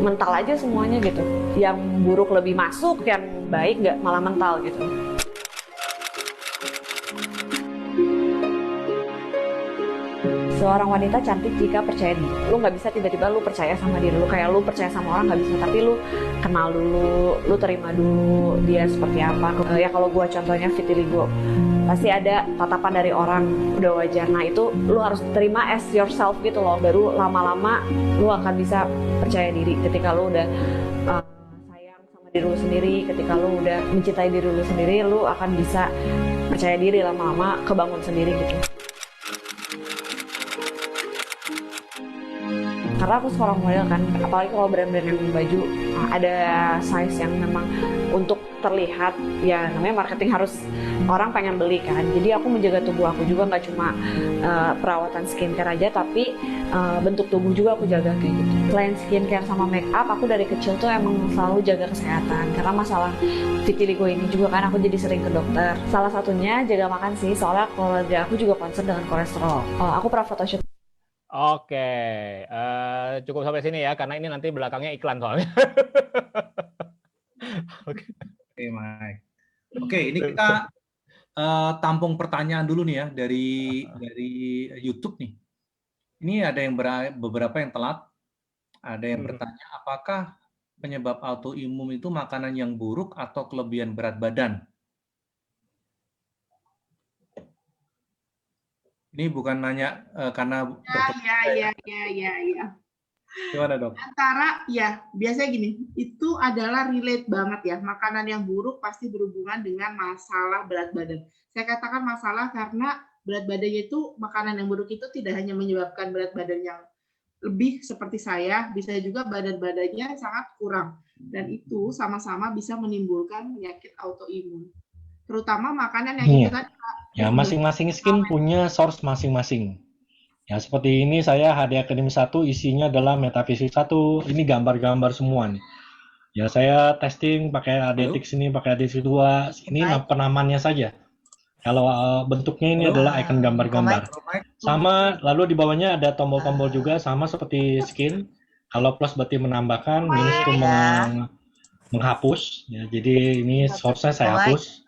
mental aja semuanya gitu. Yang buruk lebih masuk, yang baik nggak, malah mental gitu. Seorang wanita cantik jika percaya diri. Lu nggak bisa tiba-tiba lu percaya sama diri lu, kayak lu percaya sama orang nggak bisa, tapi lu kenal dulu, lu terima dulu dia seperti apa. Ya kalau gua contohnya vitiligo, pasti ada tatapan dari orang, udah wajar. Nah itu lu harus terima as yourself gitu loh, baru lama-lama lu akan bisa percaya diri. Ketika lu udah sayang sama diri lu sendiri, ketika lu udah mencintai diri lu sendiri, lu akan bisa percaya diri, lama-lama kebangun sendiri gitu. Karena aku seorang model kan, apalagi kalau brand-brand yang baju ada size yang memang untuk terlihat, ya namanya marketing, harus orang pengen beli kan. Jadi aku menjaga tubuh aku juga, nggak cuma perawatan skincare aja, tapi bentuk tubuh juga aku jaga kayak gitu. Selain skincare sama make up, aku dari kecil tuh emang selalu jaga kesehatan. Karena masalah vitiligo ini juga kan aku jadi sering ke dokter. Salah satunya jaga makan sih, soalnya keluarga aku juga concern dengan kolesterol. Aku pernah photoshoot. Oke, cukup sampai sini ya, karena ini nanti belakangnya iklan soalnya. Oke, Mike. Oke, ini kita tampung pertanyaan dulu nih ya dari YouTube nih. Ini ada yang beberapa yang telat. Ada yang bertanya, apakah penyebab autoimun itu makanan yang buruk atau kelebihan berat badan? Ini bukan nanya karena Ya. Gimana dok? Antara ya biasanya gini, itu adalah relate banget ya. Makanan yang buruk pasti berhubungan dengan masalah berat badan. Saya katakan masalah karena berat badannya itu, makanan yang buruk itu tidak hanya menyebabkan berat badan yang lebih seperti saya, bisa juga badan badannya sangat kurang, dan itu sama-sama bisa menimbulkan penyakit autoimun. Terutama makanan yang itu tadi. Ya, masing-masing skin punya source masing-masing. Ya, seperti ini saya HD Academy 1 isinya adalah metafisik 1. Ini gambar-gambar semua nih. Ya, saya testing pakai ADTX ini, pakai ADTX 2. Ini penamannya saja. Kalau bentuknya ini adalah icon gambar-gambar. Sama, lalu di bawahnya ada tombol-tombol juga, sama seperti skin. Kalau plus berarti menambahkan, minus itu menghapus. Ya, jadi ini source-nya saya hapus.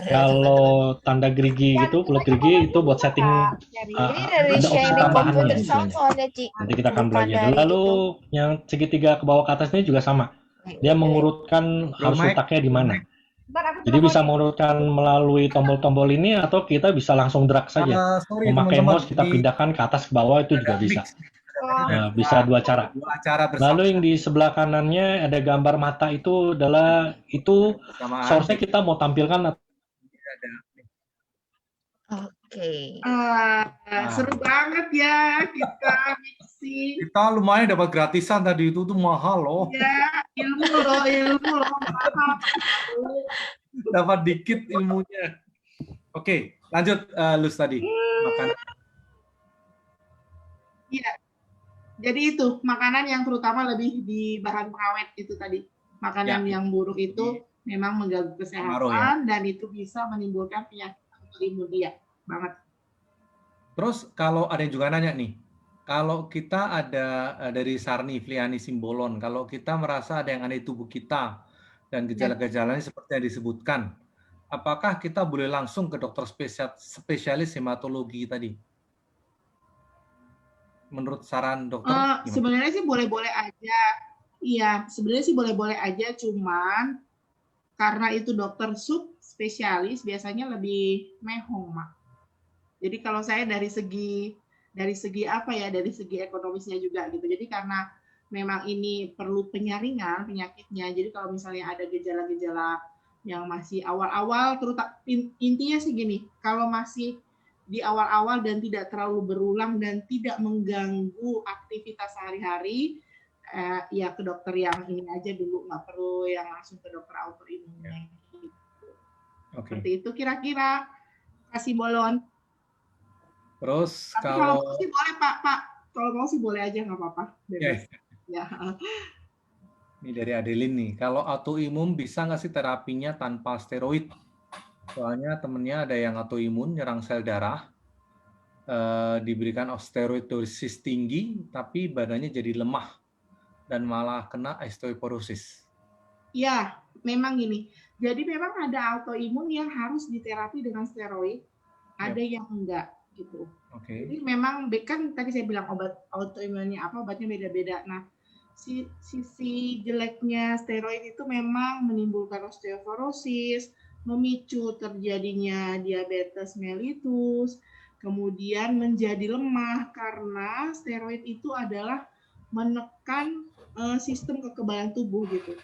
Kalau tanda gerigi gitu, kulit gerigi itu buat setting ada opsi tambahannya istilahnya. Nanti kita akan belajar. Lalu yang segitiga ke bawah ke atas ini juga sama. Dia mengurutkan harus letaknya di mana. Jadi bisa mengurutkan melalui tombol-tombol ini, atau kita bisa langsung drag saja. Memakai mouse kita pindahkan ke atas ke bawah, itu juga bisa. Ya, bisa dua cara. Dua acara bersama. Lalu yang di sebelah kanannya ada gambar mata itu adalah itu bersamaan. source-nya kita mau tampilkan Ada. Oke. Seru banget ya kita mixing. Kita lumayan dapat gratisan tadi itu tuh mahal loh. Ya, ilmu loh, mahal. Dapat dikit ilmunya. Oke, lanjut Luz tadi. Makanan. Iya. Jadi itu makanan yang terutama lebih di bahan pengawet itu tadi. Makanan yang buruk itu memang mengganggu kesehatan dan itu bisa menimbulkan penyakit autoimun dia banget. Terus kalau ada yang juga nanya nih, kalau kita ada dari Sarni Fliani Simbolon, kalau kita merasa ada yang aneh di tubuh kita dan gejala-gejalanya seperti yang disebutkan, apakah kita boleh langsung ke dokter spesialis hematologi tadi? Menurut saran dokter? Sebenarnya sih boleh-boleh aja. Iya, sebenarnya sih boleh-boleh aja, cuman karena itu dokter subspesialis biasanya lebih mehong, Mak. Jadi kalau saya dari segi apa ya, dari segi ekonomisnya juga gitu. Jadi karena memang ini perlu penyaringan penyakitnya. Jadi kalau misalnya ada gejala-gejala yang masih awal-awal, terutama intinya sih gini, kalau masih di awal-awal dan tidak terlalu berulang dan tidak mengganggu aktivitas sehari-hari, ya ke dokter yang ini aja dulu, nggak perlu yang langsung ke dokter autoimunnya. Gitu. Seperti itu kira-kira, kasih bolon. Terus tapi kalau mau sih boleh Pak, kalau mau sih boleh aja nggak apa-apa. Ya. Ini dari Adeline nih, kalau autoimun bisa nggak sih terapinya tanpa steroid? Soalnya temennya ada yang autoimun nyerang sel darah, diberikan steroid dosis tinggi, tapi badannya jadi lemah dan malah kena osteoporosis. Ya, memang gini. Jadi memang ada autoimun yang harus diterapi dengan steroid, ada yang enggak gitu. Jadi memang kan tadi saya bilang obat autoimunnya apa, obatnya beda-beda. Nah, sisi jeleknya steroid itu memang menimbulkan osteoporosis, memicu terjadinya diabetes mellitus, kemudian menjadi lemah karena steroid itu adalah menekan sistem kekebalan tubuh gitu.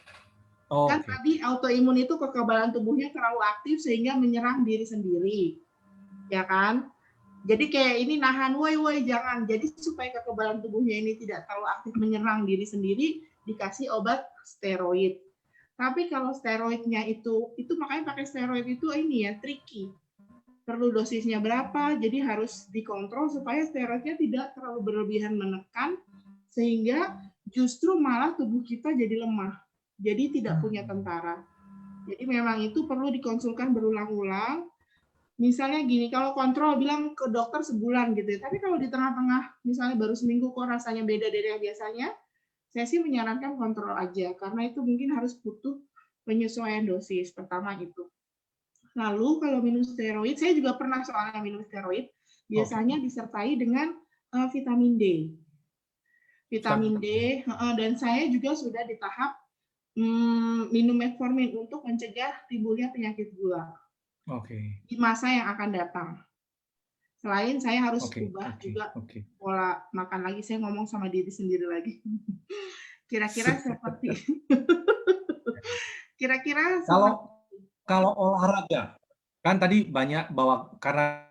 Kan tadi autoimun itu kekebalan tubuhnya terlalu aktif sehingga menyerang diri sendiri, ya kan? Jadi kayak ini nahan, woi jangan. Jadi supaya kekebalan tubuhnya ini tidak terlalu aktif menyerang diri sendiri, dikasih obat steroid. Tapi kalau steroidnya itu makanya pakai steroid itu ini ya tricky. Perlu dosisnya berapa, jadi harus dikontrol supaya steroidnya tidak terlalu berlebihan menekan, sehingga justru malah tubuh kita jadi lemah. Jadi tidak punya tentara. Jadi memang itu perlu dikonsulkan berulang-ulang. Misalnya gini, kalau kontrol bilang ke dokter sebulan gitu ya, tapi kalau di tengah-tengah misalnya baru seminggu kok rasanya beda dari yang biasanya, saya sih menyarankan kontrol aja, karena itu mungkin harus butuh penyesuaian dosis, pertama itu. Lalu kalau minum steroid, saya juga pernah soalnya minum steroid, biasanya disertai dengan vitamin D. Vitamin D, dan saya juga sudah di tahap minum metformin untuk mencegah timbulnya penyakit gula. Di masa yang akan datang. Selain saya harus ubah juga pola makan lagi, saya ngomong sama diri sendiri lagi. Kira-kira seperti kalau olahraga kan tadi banyak bahwa karena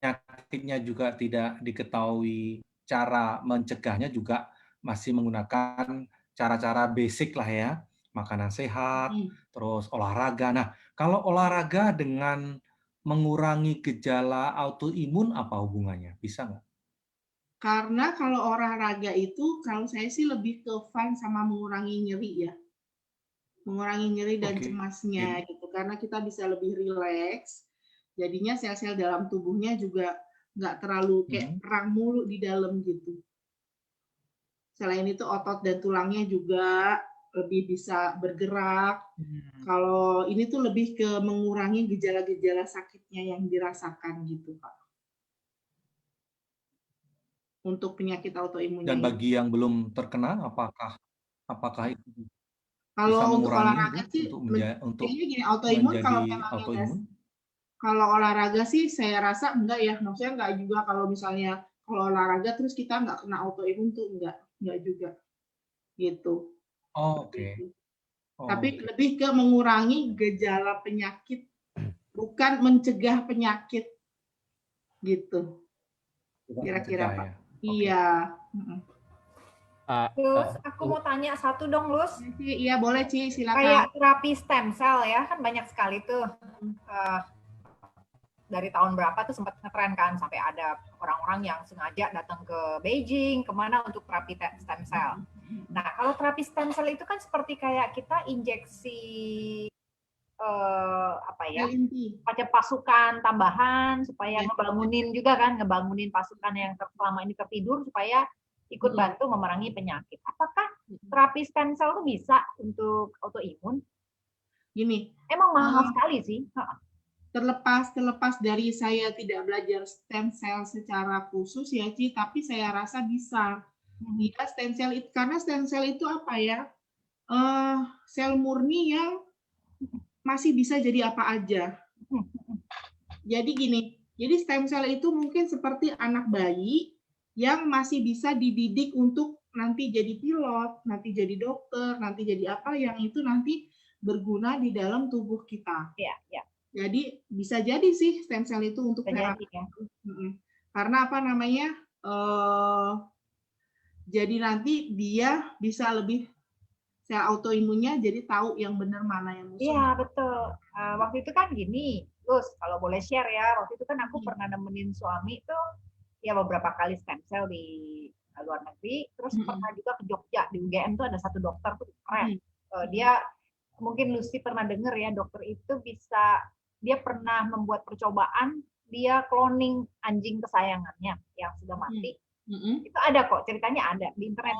penyakitnya juga tidak diketahui, cara mencegahnya juga masih menggunakan cara-cara basic lah ya. Makanan sehat, terus olahraga. Nah, kalau olahraga dengan mengurangi gejala autoimun apa hubungannya? Bisa nggak? Karena kalau olahraga itu, kalau saya sih lebih ke fun sama mengurangi nyeri ya. Mengurangi nyeri dan cemasnya gitu. Karena kita bisa lebih rileks. Jadinya sel-sel dalam tubuhnya juga nggak terlalu kayak perang mulu di dalam gitu. Selain itu otot dan tulangnya juga lebih bisa bergerak. Kalau ini tuh lebih ke mengurangi gejala-gejala sakitnya yang dirasakan gitu, Pak. Untuk penyakit autoimun. Dan bagi yang belum terkena, apakah itu kalau bisa untuk mengurangi olahraga sih untuk kayaknya gini, autoimun kalau memang Kalau olahraga sih saya rasa enggak ya. Maksudnya enggak juga kalau misalnya kalau olahraga terus kita enggak kena autoimun tuh enggak juga gitu. Oh, Seperti oke. itu. Oh, Tapi oke. lebih ke mengurangi gejala penyakit, bukan mencegah penyakit gitu. Bukan Kira-kira mencegah Pak. ya. Oke. Iya. Mm-mm. Lus, aku mau tanya satu dong, Lus. Iya boleh Ci, silakan. Kayak terapi stem cell ya, kan banyak sekali tuh. Dari tahun berapa tuh sempat ngetren kan, sampai ada orang-orang yang sengaja datang ke Beijing, kemana untuk terapi stem cell. Nah, kalau terapi stem cell itu kan seperti kayak kita injeksi macam pasukan tambahan supaya ngebangunin juga kan, ngebangunin pasukan yang selama ini tertidur supaya ikut bantu memerangi penyakit. Apakah terapi stem cell itu bisa untuk autoimun? Gini, emang mahal sekali sih. Terlepas dari saya tidak belajar stem cell secara khusus ya Ci, tapi saya rasa bisa. Dia stem cell itu, karena stem cell itu apa ya? Sel murni yang masih bisa jadi apa aja. Jadi gini, jadi stem cell itu mungkin seperti anak bayi yang masih bisa dididik untuk nanti jadi pilot, nanti jadi dokter, nanti jadi apa yang itu nanti berguna di dalam tubuh kita. Iya. Jadi bisa jadi sih stem cell itu untuk terapi. Ya. Karena apa namanya? Jadi nanti dia bisa lebih sel autoimunnya jadi tahu yang benar mana yang musuh. Iya betul. Waktu itu kan gini, Lus, kalau boleh share ya. Waktu itu kan aku pernah nemenin suami tuh ya beberapa kali stem cell di luar negeri. Terus pernah juga ke Jogja di UGM tuh ada satu dokter tuh keren. Dia mungkin Lucy pernah dengar ya, dokter itu dia pernah membuat percobaan dia cloning anjing kesayangannya yang sudah mati. Itu ada kok, ceritanya ada di internet.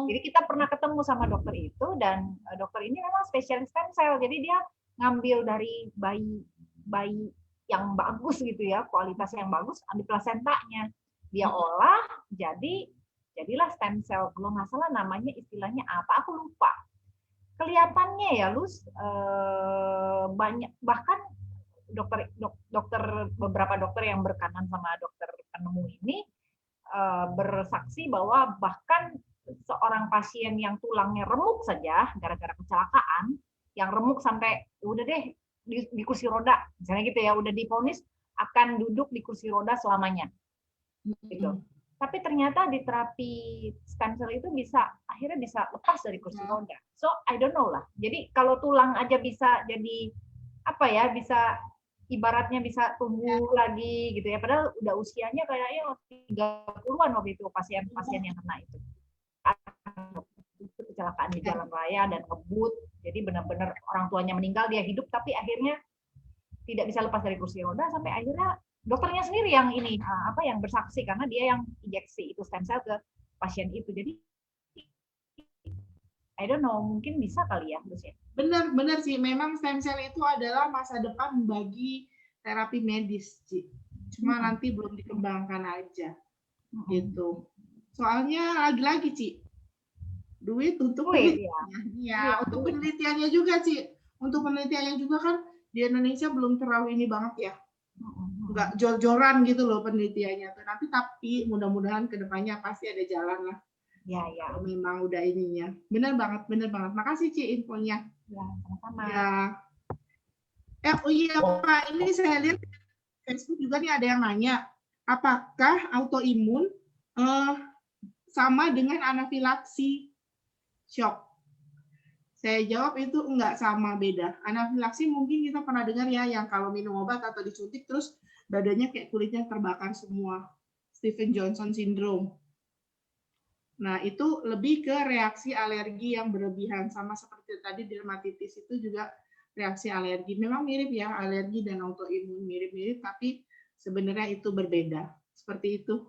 Jadi kita pernah ketemu sama dokter itu, dan dokter ini memang spesialis stem cell. Jadi dia ngambil dari bayi yang bagus gitu ya, kualitas yang bagus, ambil plasentanya. Dia olah, jadilah stem cell. Kalau nggak salah namanya istilahnya apa, aku lupa. Kelihatannya ya, Lus, banyak, bahkan beberapa dokter yang berkanan sama dokter penemu ini bersaksi bahwa bahkan seorang pasien yang tulangnya remuk saja gara-gara kecelakaan, yang remuk sampai udah deh di kursi roda, misalnya gitu ya, udah divonis akan duduk di kursi roda selamanya, gitu. Tapi ternyata di terapi stem cell itu akhirnya bisa lepas dari kursi roda. So I don't know lah. Jadi kalau tulang aja bisa jadi apa ya, bisa ibaratnya bisa tumbuh lagi gitu ya, padahal udah usianya kayaknya 30-an waktu itu pasien yang kena itu kecelakaan di jalan raya dan ngebut, jadi benar-benar orang tuanya meninggal, dia hidup tapi akhirnya tidak bisa lepas dari kursi roda, sampai akhirnya dokternya sendiri yang yang bersaksi karena dia yang injeksi itu stem cell ke pasien itu. Jadi I don't know, mungkin bisa kali ya, Gus ya. Benar sih, memang stem cell itu adalah masa depan bagi terapi medis, Ci. Cuma nanti belum dikembangkan aja, gitu. Soalnya lagi-lagi, Ci, duit untuk penelitiannya. Ya, untuk penelitiannya juga, Ci. Untuk penelitiannya juga kan di Indonesia belum terlalu ini banget ya. Nggak jor-joran gitu loh penelitiannya. Tapi mudah-mudahan kedepannya pasti ada jalan lah. Ya. Memang udah ininya. Benar banget. Makasih Ci infonya. Ya, sama-sama. Ya. Oh iya Pak, ini saya lihat Facebook juga nih ada yang nanya, apakah autoimun sama dengan anafilaksi shock? Saya jawab itu enggak, sama, beda. Anafilaksi mungkin kita pernah dengar ya, yang kalau minum obat atau disuntik terus badannya kayak kulitnya terbakar semua. Stephen Johnson syndrome. Nah, itu lebih ke reaksi alergi yang berlebihan. Sama seperti tadi dermatitis itu juga reaksi alergi. Memang mirip ya, alergi dan autoimun mirip-mirip, tapi sebenarnya itu berbeda. Seperti itu.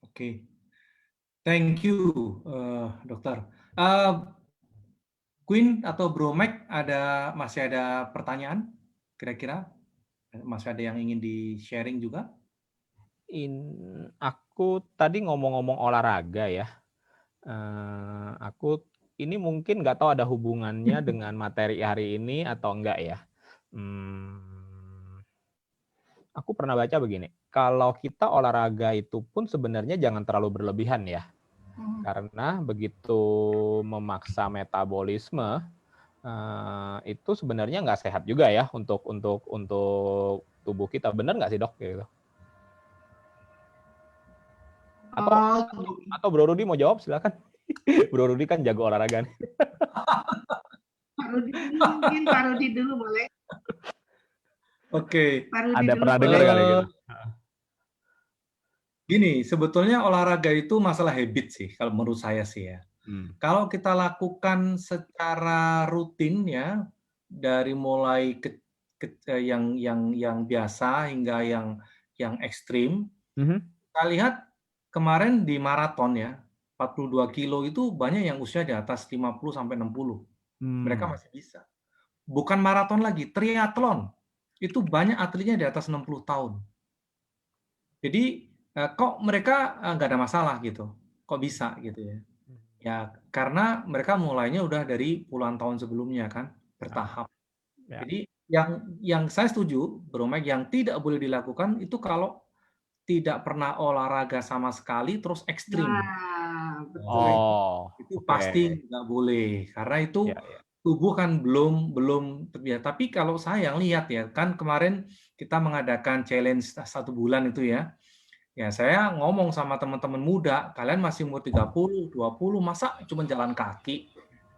Oke. Thank you, dokter. Queen atau Bro Mac, masih ada pertanyaan? Kira-kira? Masih ada yang ingin di-sharing juga? Aku tadi ngomong-ngomong olahraga ya. Aku ini mungkin nggak tahu ada hubungannya dengan materi hari ini atau enggak ya. aku pernah baca begini, kalau kita olahraga itu pun sebenarnya jangan terlalu berlebihan ya, karena begitu memaksa metabolisme itu sebenarnya nggak sehat juga ya untuk tubuh kita. Benar nggak sih dok? Gitu. Atau Bro Rudi mau jawab silakan. Bro Rudi kan jago olahraga nih. Mungkin Pak Rudi dulu boleh. Oke. Ada pernah dengar kali gitu. Gini, sebetulnya olahraga itu masalah habit sih, kalau menurut saya sih ya. Kalau kita lakukan secara rutin ya, dari mulai yang biasa hingga yang ekstrim, kita lihat kemarin di maraton ya, 42 kilo itu banyak yang usia di atas 50 sampai 60. Mereka masih bisa. Bukan maraton lagi, triathlon. Itu banyak atletnya di atas 60 tahun. Jadi kok mereka nggak ada masalah gitu? Kok bisa gitu ya? Ya karena mereka mulainya udah dari puluhan tahun sebelumnya kan, bertahap. Ya. Jadi yang saya setuju, Bro Mike, yang tidak boleh dilakukan itu kalau tidak pernah olahraga sama sekali terus ekstrim. Nah, betul. Oh, itu pasti nggak boleh karena itu tubuh kan belum terbiasa. Tapi kalau saya lihat ya kan kemarin kita mengadakan challenge 1 bulan itu ya. Ya saya ngomong sama teman-teman muda, kalian masih umur 30, 20, masa cuma jalan kaki?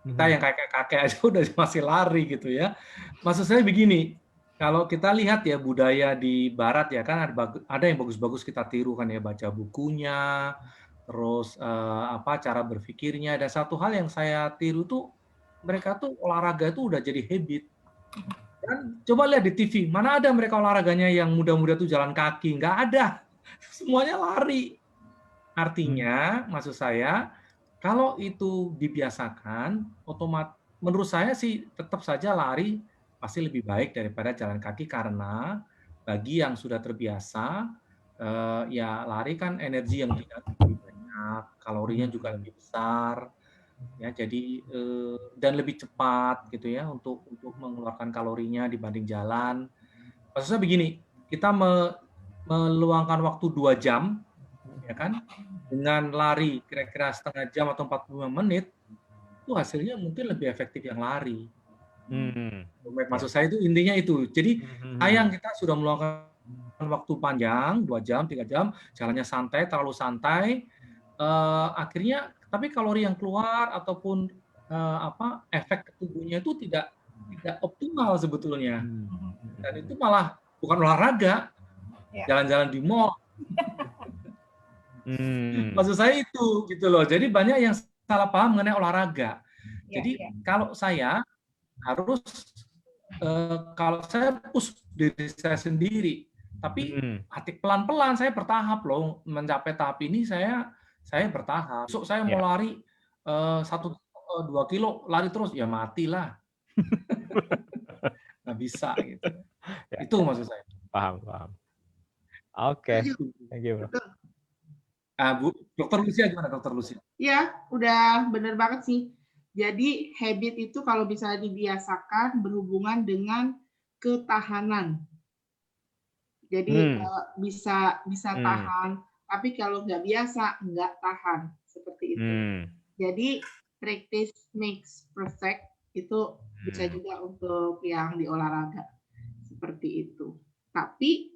Kita yang kakek-kakek aja udah masih lari gitu ya. Maksud saya begini, kalau kita lihat ya budaya di barat ya kan ada yang bagus-bagus kita tiru kan ya, baca bukunya, terus cara berpikirnya. Dan satu hal yang saya tiru tuh mereka tuh olahraga itu udah jadi habit. Dan coba lihat di TV, mana ada mereka olahraganya yang muda-muda tuh jalan kaki? Nggak ada. Semuanya lari. Artinya, maksud saya, kalau itu dibiasakan, menurut saya sih tetap saja lari pasti lebih baik daripada jalan kaki karena bagi yang sudah terbiasa, ya lari kan energi yang tidak lebih banyak, kalorinya juga lebih besar, ya jadi dan lebih cepat gitu ya untuk mengeluarkan kalorinya dibanding jalan. Maksudnya begini, kita meluangkan waktu 2 jam, ya kan, dengan lari kira-kira setengah jam atau 45 menit, itu hasilnya mungkin lebih efektif yang lari. Maksud saya itu intinya itu. Jadi sayang kita sudah meluangkan waktu panjang, 2 jam, 3 jam, jalannya santai, terlalu santai, akhirnya tapi kalori yang keluar ataupun efek ke tubuhnya itu tidak optimal sebetulnya. Dan itu malah bukan olahraga. Jalan-jalan di mall. Maksud saya itu gitu loh. Jadi banyak yang salah paham mengenai olahraga. Jadi kalau saya harus kalau saya push diri saya sendiri, tapi pelan-pelan saya bertahap loh mencapai tahap ini saya bertahap. Besok saya mau lari 1-2 kilo lari terus ya matilah. Nggak bisa gitu. Itu maksud saya. Paham. Oke, thank you, Bro. Bu, Dokter Lucia gimana, Dokter Lucia? Ya, udah bener banget sih. Jadi habit itu kalau bisa dibiasakan berhubungan dengan ketahanan. Jadi bisa tahan, tapi kalau nggak biasa nggak tahan seperti itu. Jadi practice makes perfect itu bisa juga untuk yang di olahraga seperti itu. Tapi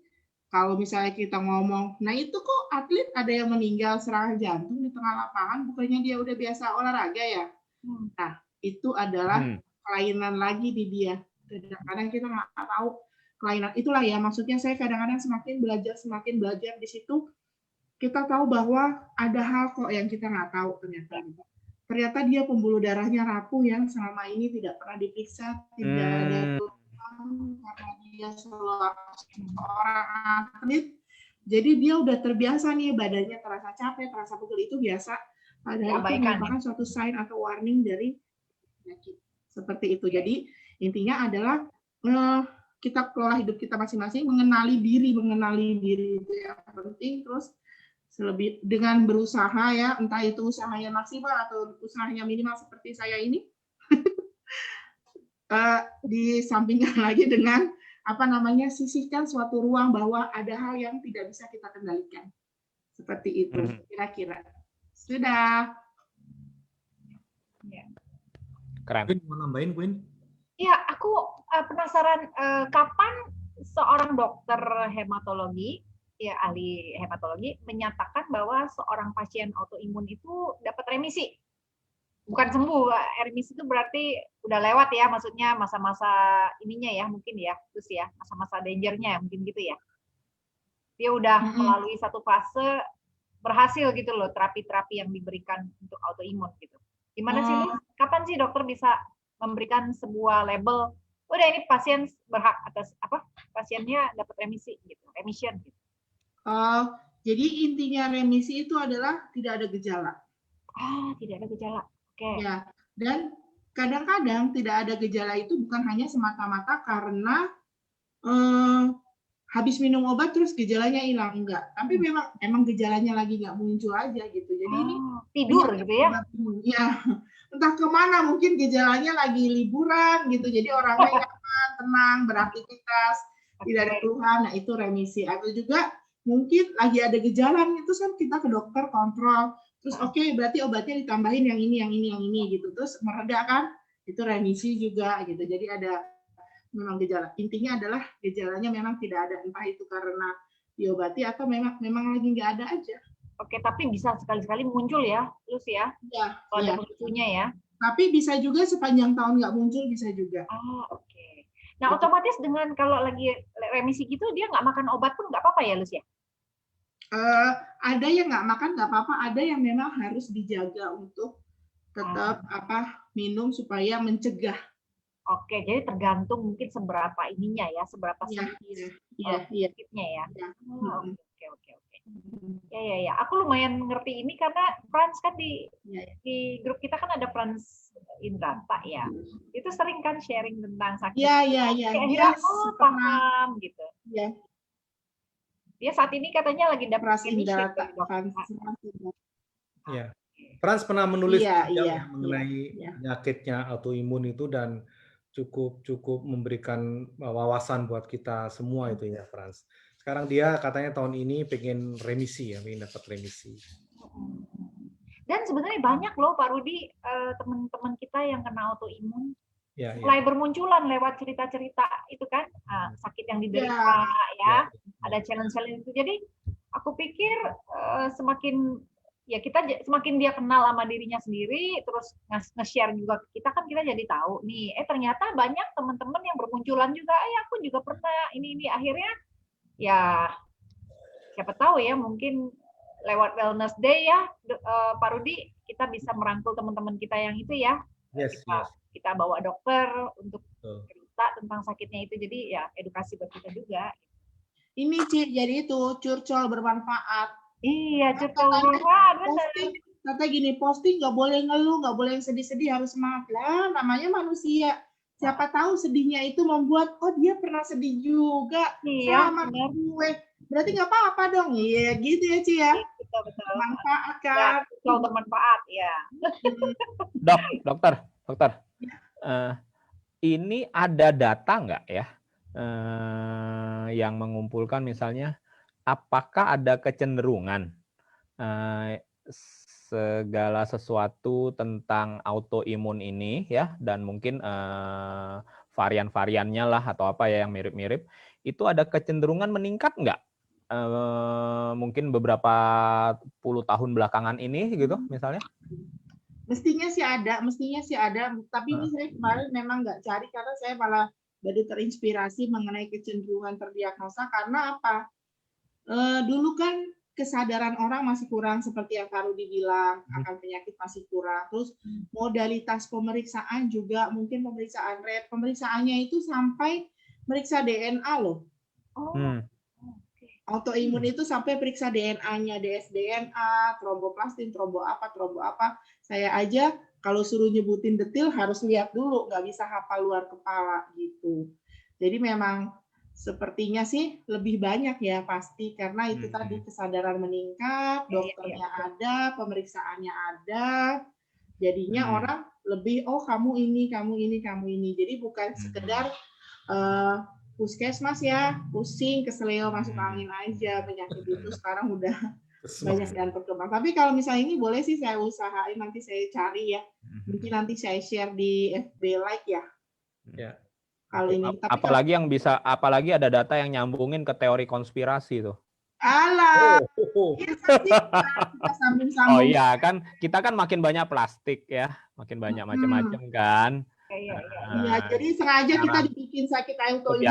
kalau misalnya kita ngomong, nah itu kok atlet ada yang meninggal serangan jantung di tengah lapangan, bukannya dia udah biasa olahraga ya? Nah, itu adalah kelainan lagi di dia. Kadang-kadang kita nggak tahu kelainan. Itulah ya, maksudnya saya kadang-kadang semakin belajar di situ, kita tahu bahwa ada hal kok yang kita nggak tahu ternyata. Ternyata dia pembuluh darahnya rapuh yang selama ini tidak pernah diperiksa, tidak ada karena dia seorang atlet, jadi dia udah terbiasa nih badannya terasa capek, terasa pegel, itu biasa. Padahal itu merupakan suatu sign atau warning dari penyakit seperti itu. Jadi intinya adalah kita kelola hidup kita masing-masing, mengenali diri itu yang penting. Terus selebih dengan berusaha ya, entah itu usahanya maksimal atau usahanya minimal seperti saya ini. Disampingkan lagi dengan sisihkan suatu ruang bahwa ada hal yang tidak bisa kita kendalikan. Seperti itu, kira-kira. Sudah. Keren. Queen, mau nambahin, Queen? Ya, aku penasaran kapan seorang dokter hematologi, ya ahli hematologi, menyatakan bahwa seorang pasien autoimun itu dapat remisi. Bukan sembuh, remisi itu berarti udah lewat ya, maksudnya masa-masa ininya ya, mungkin ya, terus ya, masa-masa dangernya mungkin gitu ya. Dia udah melalui satu fase, berhasil gitu loh, terapi-terapi yang diberikan untuk autoimun gitu. Gimana sih, Lu? Kapan sih dokter bisa memberikan sebuah label, udah ini pasien berhak atas pasiennya dapat remisi gitu, remission gitu. Jadi intinya remisi itu adalah tidak ada gejala. Tidak ada gejala. Oke. Ya, dan kadang-kadang tidak ada gejala itu bukan hanya semata-mata karena habis minum obat terus gejalanya hilang, enggak. Tapi emang gejalanya lagi nggak muncul aja gitu. Jadi ini tidur gitu ya? Ya, entah kemana, mungkin gejalanya lagi liburan gitu. Jadi orangnya nyaman, tenang, beraktivitas, tidak ada keluhan. Nah itu remisi. Atau juga mungkin lagi ada gejala, terus kan kita ke dokter kontrol. Terus oke, berarti obatnya ditambahin yang ini gitu. Terus mereda kan, itu remisi juga gitu. Jadi ada memang gejala. Intinya adalah gejalanya memang tidak ada, entah itu karena diobati atau memang lagi nggak ada aja. Oke, tapi bisa sekali-sekali muncul ya, Lus ya? Ya. Kalau ada pemicunya ya. Tapi bisa juga sepanjang tahun nggak muncul, bisa juga. Oke. Nah, otomatis dengan kalau lagi remisi gitu, dia nggak makan obat pun nggak apa-apa ya, Lus ya? Ada yang nggak makan nggak apa-apa, ada yang memang harus dijaga untuk tetap minum supaya mencegah. Oke, jadi tergantung mungkin seberapa ininya ya, seberapa sakitnya ya. Oke. Ya. Aku lumayan ngerti ini karena Frans kan di grup kita kan ada Frans Indrata ya. Itu sering kan sharing tentang sakit. Iya. Akhirnya paham gitu. Iya. Dia saat ini katanya lagi dapat Indrata. Iya. Frans pernah menulis mengenai penyakitnya autoimun itu dan cukup memberikan wawasan buat kita semua itu ya, Frans. Sekarang dia katanya tahun ini pengen remisi ya, pengen dapat remisi. Dan sebenarnya banyak loh Pak Rudi, teman-teman kita yang kena autoimun. Mulai bermunculan lewat cerita-cerita itu kan, sakit yang diderita ada challenge-challenge itu. Jadi aku pikir semakin dia kenal sama dirinya sendiri, terus nge-share juga ke kita, kan kita jadi tahu nih, ternyata banyak teman-teman yang bermunculan juga, aku juga pernah ini akhirnya ya siapa tahu ya, mungkin lewat Wellness Day ya Pak Rudi, kita bisa merangkul teman-teman kita yang itu ya. Kita bawa dokter untuk cerita tentang sakitnya itu, jadi ya edukasi buat kita juga. Ini jadi itu curcol bermanfaat. Iya, curcol bermanfaat. Kata gini, posting nggak boleh ngeluh, nggak boleh yang sedih-sedih, harus semangat lah. Namanya manusia. Siapa tahu sedihnya itu membuat, dia pernah sedih juga. Sama gue. Berarti nggak apa-apa dong. Iya, gitu ya, Ci ya. Betul. Bermanfaat kan. Curcol bermanfaat, ya. Dokter. Ini ada data nggak ya yang mengumpulkan misalnya apakah ada kecenderungan segala sesuatu tentang autoimun ini ya, dan mungkin varian-variannya lah atau apa ya yang mirip-mirip, itu ada kecenderungan meningkat nggak? Mungkin beberapa puluh tahun belakangan ini gitu misalnya? Mestinya sih ada, tapi ini saya kemarin memang nggak cari karena saya malah baru terinspirasi mengenai kecenderungan terdiagnosa karena apa? Dulu kan kesadaran orang masih kurang seperti yang Kak Rudi bilang, akan penyakit masih kurang. Terus modalitas pemeriksaan juga mungkin pemeriksaan red, pemeriksaannya itu sampai meriksa DNA loh. Autoimun itu sampai periksa DNA-nya, dsDNA, tromboplastin, trombo apa. Saya aja kalau suruh nyebutin detail harus lihat dulu, nggak bisa hafal luar kepala gitu. Jadi memang sepertinya sih lebih banyak ya pasti, karena itu tadi kesadaran meningkat, dokternya ada, pemeriksaannya ada, jadinya orang lebih kamu ini. Jadi bukan sekedar puskesmas ya, pusing, keseleo, masuk angin aja. Penyakit itu sekarang udah banyak dan berkembang. Tapi kalau misalnya ini boleh sih saya usahain, nanti saya cari ya. Mungkin nanti saya share di FB Like ya. Ya. Kalau ini. Tapi Apalagi yang bisa, apalagi ada data yang nyambungin ke teori konspirasi tuh. alah, kita sambung-sambung. Oh iya kan, kita kan makin banyak plastik ya, makin banyak macam-macam kan. Iya. Iya, jadi sengaja kita dibikin sakit autoimun.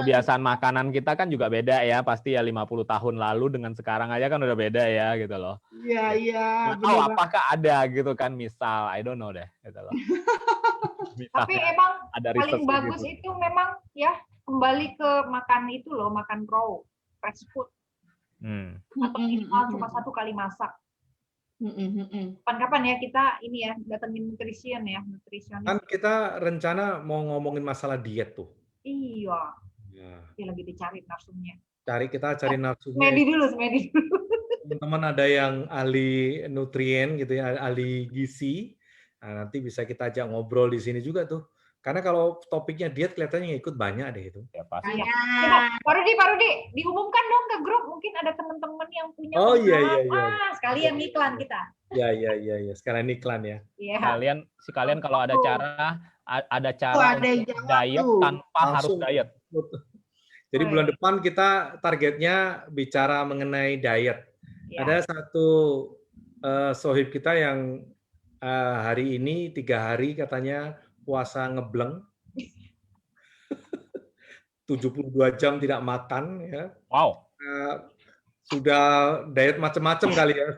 Kebiasaan makanan kita kan juga beda ya, pasti ya 50 tahun lalu dengan sekarang aja kan udah beda ya gitu loh. Iya. Oh, apakah ada gitu kan, misal, I don't know deh gitu loh. Tapi emang ada paling bagus gitu. itu memang ya kembali ke makan itu loh, makan raw, fresh food. Atau minimal cuma 1 kali masak. Kapan-kapan ya kita ini ya datengin nutrisionis. Kan kita rencana mau ngomongin masalah diet tuh. Iya. Ya lagi dicari narsumnya. Kita cari narsumnya. Semedi dulu. Teman-teman ada yang ahli nutrien gitu ya, ahli gizi. Nah, nanti bisa kita ajak ngobrol di sini juga tuh. Karena kalau topiknya diet kelihatannya yang ikut banyak deh itu. Ya pasti. Coba, Pak Rudi, diumumkan dong ke grup, mungkin ada teman-teman yang punya iya. Sekalian iklan kita. Ya. Sekalian iklan ya. Iya. Sekalian kalau ada cara diet tanpa harus diet. Jadi bulan depan kita targetnya bicara mengenai diet. Ya. Ada satu sohib kita yang hari ini 3 hari katanya puasa ngebleng. 72 jam tidak makan ya. Wow. Sudah diet macam-macam kali ya.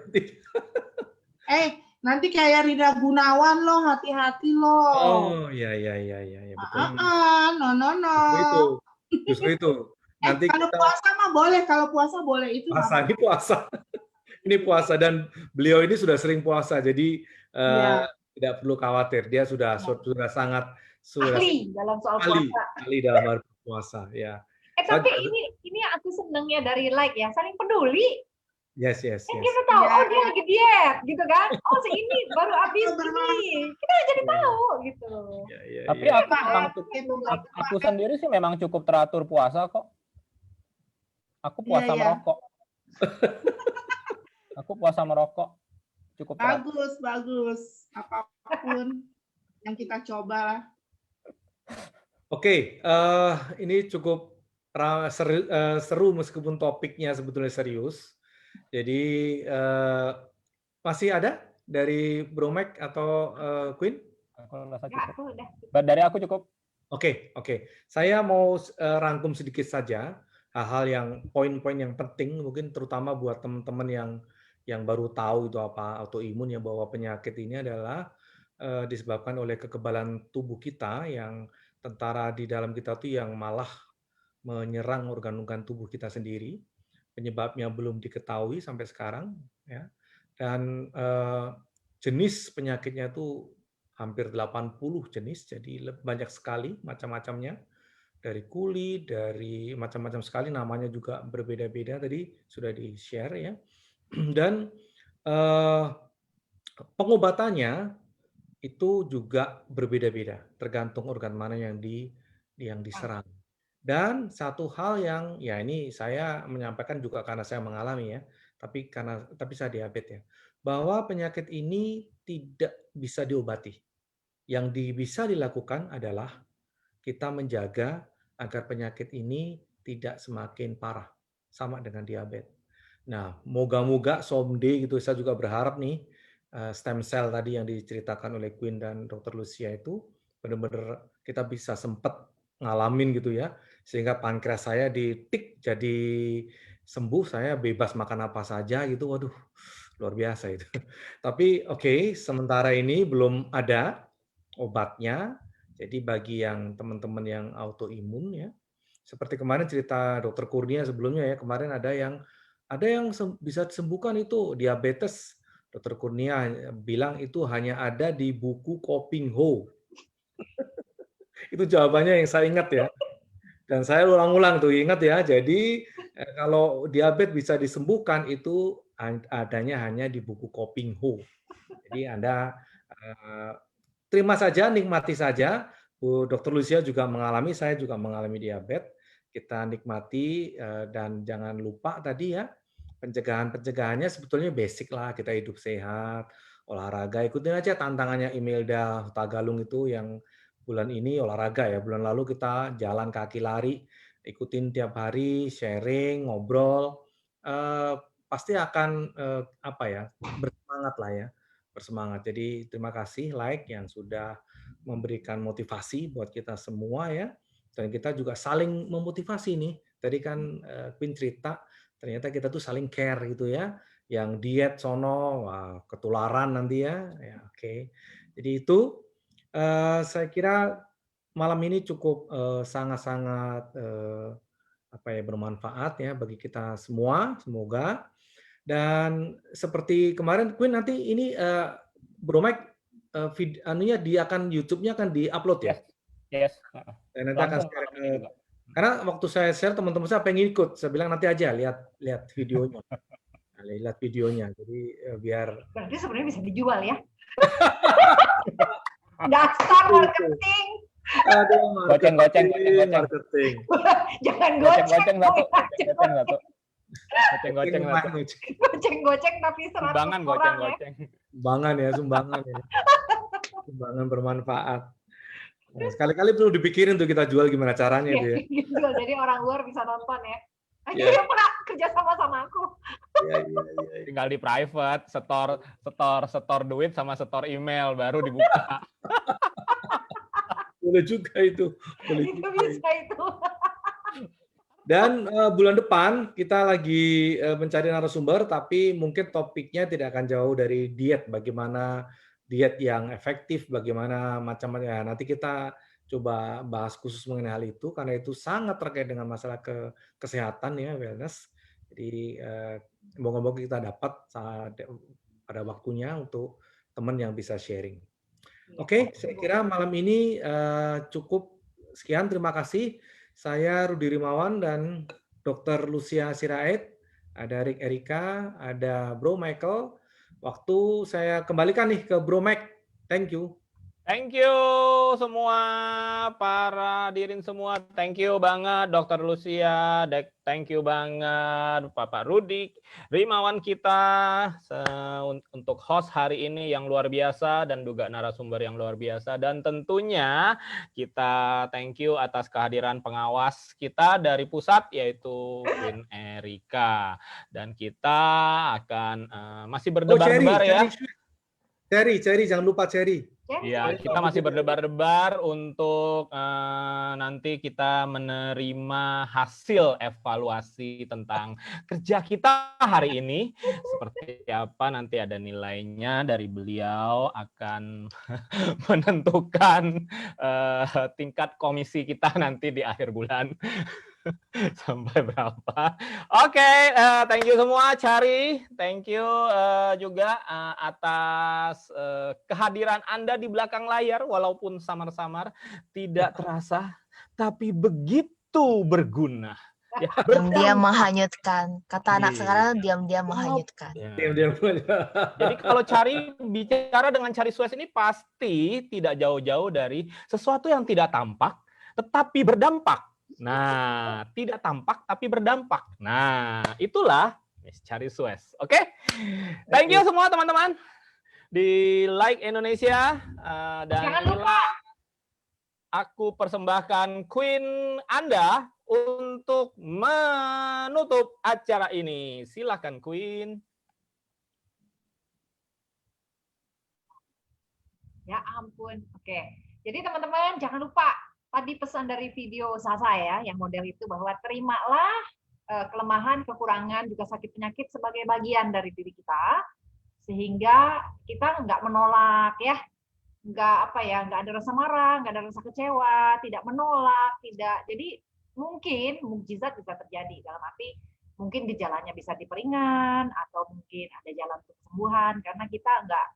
Nanti kayak Rina Gunawan loh, hati-hati loh. Oh, iya betul. No. Justru itu. Nanti kalau kita puasa mah boleh, kalau puasa boleh itu. Puasa. Ini puasa dan beliau ini sudah sering puasa, jadi tidak perlu khawatir. Dia sudah sangat ahli dalam soal puasa. Ahli dalam hal puasa, ya. Tapi ini aku senengnya dari Like ya, saling peduli. Yes. Kita tahu, dia lagi diet, gitu kan? Oh, ini baru habis ini. Kita jadi tahu, gitu. Tapi aku sendiri sih memang cukup teratur puasa kok. Aku puasa merokok. Aku puasa merokok. Cukup bagus. Apapun yang kita coba lah. Oke, ini cukup seru meskipun topiknya sebetulnya serius. Jadi masih ada dari Bro Mac atau Queen? Aku udah. Dari aku cukup. Oke. Saya mau rangkum sedikit saja hal-hal yang poin-poin yang penting, mungkin terutama buat teman-teman yang baru tahu itu apa autoimun, ya, bahwa penyakit ini adalah disebabkan oleh kekebalan tubuh kita yang tentara di dalam kita tuh yang malah menyerang organ-organ tubuh kita sendiri. Penyebabnya belum diketahui sampai sekarang, ya. Dan jenis penyakitnya itu hampir 80 jenis, jadi banyak sekali macam-macamnya. Dari kulit, dari macam-macam sekali, namanya juga berbeda-beda, tadi sudah di-share ya. Dan pengobatannya itu juga berbeda-beda, tergantung organ mana yang diserang. Dan satu hal yang, ya ini saya menyampaikan juga karena saya mengalami ya, tapi saya diabetes ya, bahwa penyakit ini tidak bisa diobati. Yang bisa dilakukan adalah kita menjaga agar penyakit ini tidak semakin parah, sama dengan diabetes. Nah, moga-moga someday gitu, saya juga berharap nih, stem cell tadi yang diceritakan oleh Queen dan Dr. Lucia itu benar-benar kita bisa sempat ngalamin gitu ya, sehingga pankreas saya ditik jadi sembuh, saya bebas makan apa saja gitu. Waduh, luar biasa itu. Tapi oke, sementara ini belum ada obatnya. Jadi bagi yang teman-teman yang autoimun ya, seperti kemarin cerita Dr. Kurnia sebelumnya ya, kemarin ada yang bisa disembuhkan itu diabetes. Dr. Kurnia bilang itu hanya ada di buku Coping How. Itu jawabannya yang saya ingat ya. Dan saya ulang-ulang tuh, ingat ya. Jadi kalau diabetes bisa disembuhkan itu adanya hanya di buku Coping How. Jadi Anda terima saja, nikmati saja. Bu Dr. Lucia juga mengalami, saya juga mengalami diabetes. kita nikmati, dan jangan lupa tadi ya, pencegahannya sebetulnya basic lah, kita hidup sehat, olahraga, ikutin aja tantangannya Imelda Tagalung itu yang bulan ini olahraga ya, bulan lalu kita jalan kaki lari, ikutin tiap hari, sharing, ngobrol, pasti akan bersemangat lah ya, bersemangat. Jadi terima kasih yang sudah memberikan motivasi buat kita semua ya, dan kita juga saling memotivasi nih. Tadi kan Queen cerita, ternyata kita tuh saling care gitu ya. Yang diet sono, wah, ketularan nanti ya. Oke. Jadi itu saya kira malam ini cukup sangat-sangat bermanfaat ya bagi kita semua, semoga. Dan seperti kemarin Queen, nanti ini Bro Mike dia akan YouTube-nya akan di-upload ya? Yes. Dan nanti akan share karena waktu saya share teman-teman saya pengen ikut, saya bilang nanti aja lihat videonya. Lihat videonya. Jadi biar berarti sebenarnya bisa dijual ya. Dasar marketing. Aduh, goceng. Marketing. Jangan goceng. Goceng tapi 100 sumbangan orang goceng. Sumbangan ya. Sumbangan bermanfaat. Nah, sekali-kali perlu dipikirin tuh kita jual gimana caranya itu ya. Jual, jadi orang luar bisa nonton ya. Ayo Pak, kerja sama aku. Iya. Tinggal di private, setor duit sama setor email baru dibuka. Boleh juga itu. Bisa itu. Dan bulan depan kita lagi mencari narasumber, tapi mungkin topiknya tidak akan jauh dari diet. Bagaimana diet yang efektif, bagaimana macam-macam. Ya, nanti kita coba bahas khusus mengenai hal itu, karena itu sangat terkait dengan masalah kesehatan ya, wellness. Jadi moga-moga kita dapat pada waktunya untuk teman yang bisa sharing. Oke, saya kira malam ini cukup sekian. Terima kasih. Saya Rudi Rimawan dan Dr. Lucia Sirait, ada Rick Erika, ada Bro Michael. Waktu saya kembalikan nih ke Bro Mike. Thank you. Thank you semua para hadirin semua. Thank you banget Dr. Lucia. Thank you banget Bapak Rudi Rimawan kita untuk host hari ini yang luar biasa dan juga narasumber yang luar biasa. Dan tentunya kita thank you atas kehadiran pengawas kita dari pusat yaitu Queen Erika. Dan kita akan masih berdebar-debar ya. Cherry, jangan lupa Cherry. Iya, kita masih berdebar-debar untuk nanti kita menerima hasil evaluasi tentang kerja kita hari ini. Seperti apa nanti ada nilainya dari beliau akan menentukan tingkat komisi kita nanti di akhir bulan. Sampai berapa? Oke, thank you semua, Cari. Thank you juga atas kehadiran Anda di belakang layar, walaupun samar-samar, tidak terasa, tapi begitu berguna. Ya, diam-diam menghanyutkan. Kata anak sekarang diam-diam menghanyutkan. Diam-diam. Jadi kalau Cari bicara dengan Cari Suez ini pasti tidak jauh-jauh dari sesuatu yang tidak tampak, tetapi berdampak. Nah, tidak tampak tapi berdampak. Nah, itulah Miss Cari Suez. Oke? Thank you semua teman-teman. Di Like Indonesia dan jangan lupa aku persembahkan Queen Anda untuk menutup acara ini. Silakan Queen. Ya ampun. Oke. Jadi teman-teman jangan lupa tadi pesan dari video Sasa ya, yang model itu bahwa terimalah kelemahan, kekurangan, juga sakit penyakit sebagai bagian dari diri kita, sehingga kita nggak menolak ya, nggak ada rasa marah, nggak ada rasa kecewa, tidak menolak, tidak. Jadi mungkin mukjizat bisa terjadi dalam arti mungkin gejalanya bisa diperingan atau mungkin ada jalan untuk kesembuhan karena kita nggak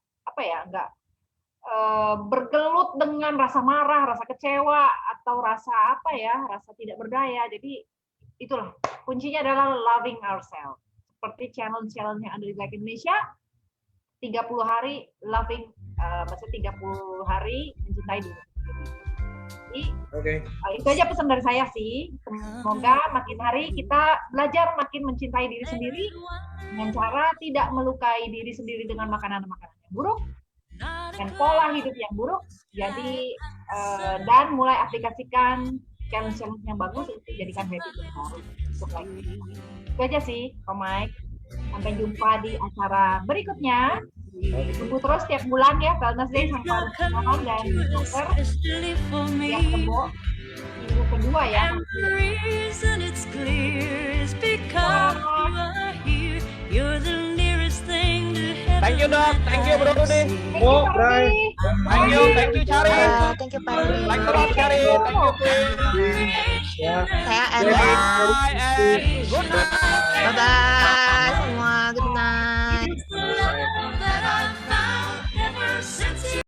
bergelut dengan rasa marah, rasa kecewa, atau rasa rasa tidak berdaya. Jadi itulah kuncinya adalah loving ourselves. Seperti challenge-challenge yang ada di Like Indonesia, 30 hari loving, maksudnya 30 hari mencintai diri sendiri. Jadi Oke. itu aja pesan dari saya sih. Semoga makin hari kita belajar makin mencintai diri sendiri dengan cara tidak melukai diri sendiri dengan makanan-makanan yang buruk dan pola hidup yang buruk. Jadi dan mulai aplikasikan challenge-challenge yang bagus untuk jadikan habit yang baru untuk lagi. Itu aja sih, Pak Mike. Sampai jumpa di acara berikutnya. Tunggu terus tiap bulan ya, Wellness Day sama Pak dan dokter. Tiap Kebo minggu kedua ya. Thank you dok, thank you Bro Rudi. Oh, Bray. Thank you Cari. Thank you Pak Rudi. Like a lot Cari, thank you Queen. Ya. Saya Bye Ella. and good night. Bye bye.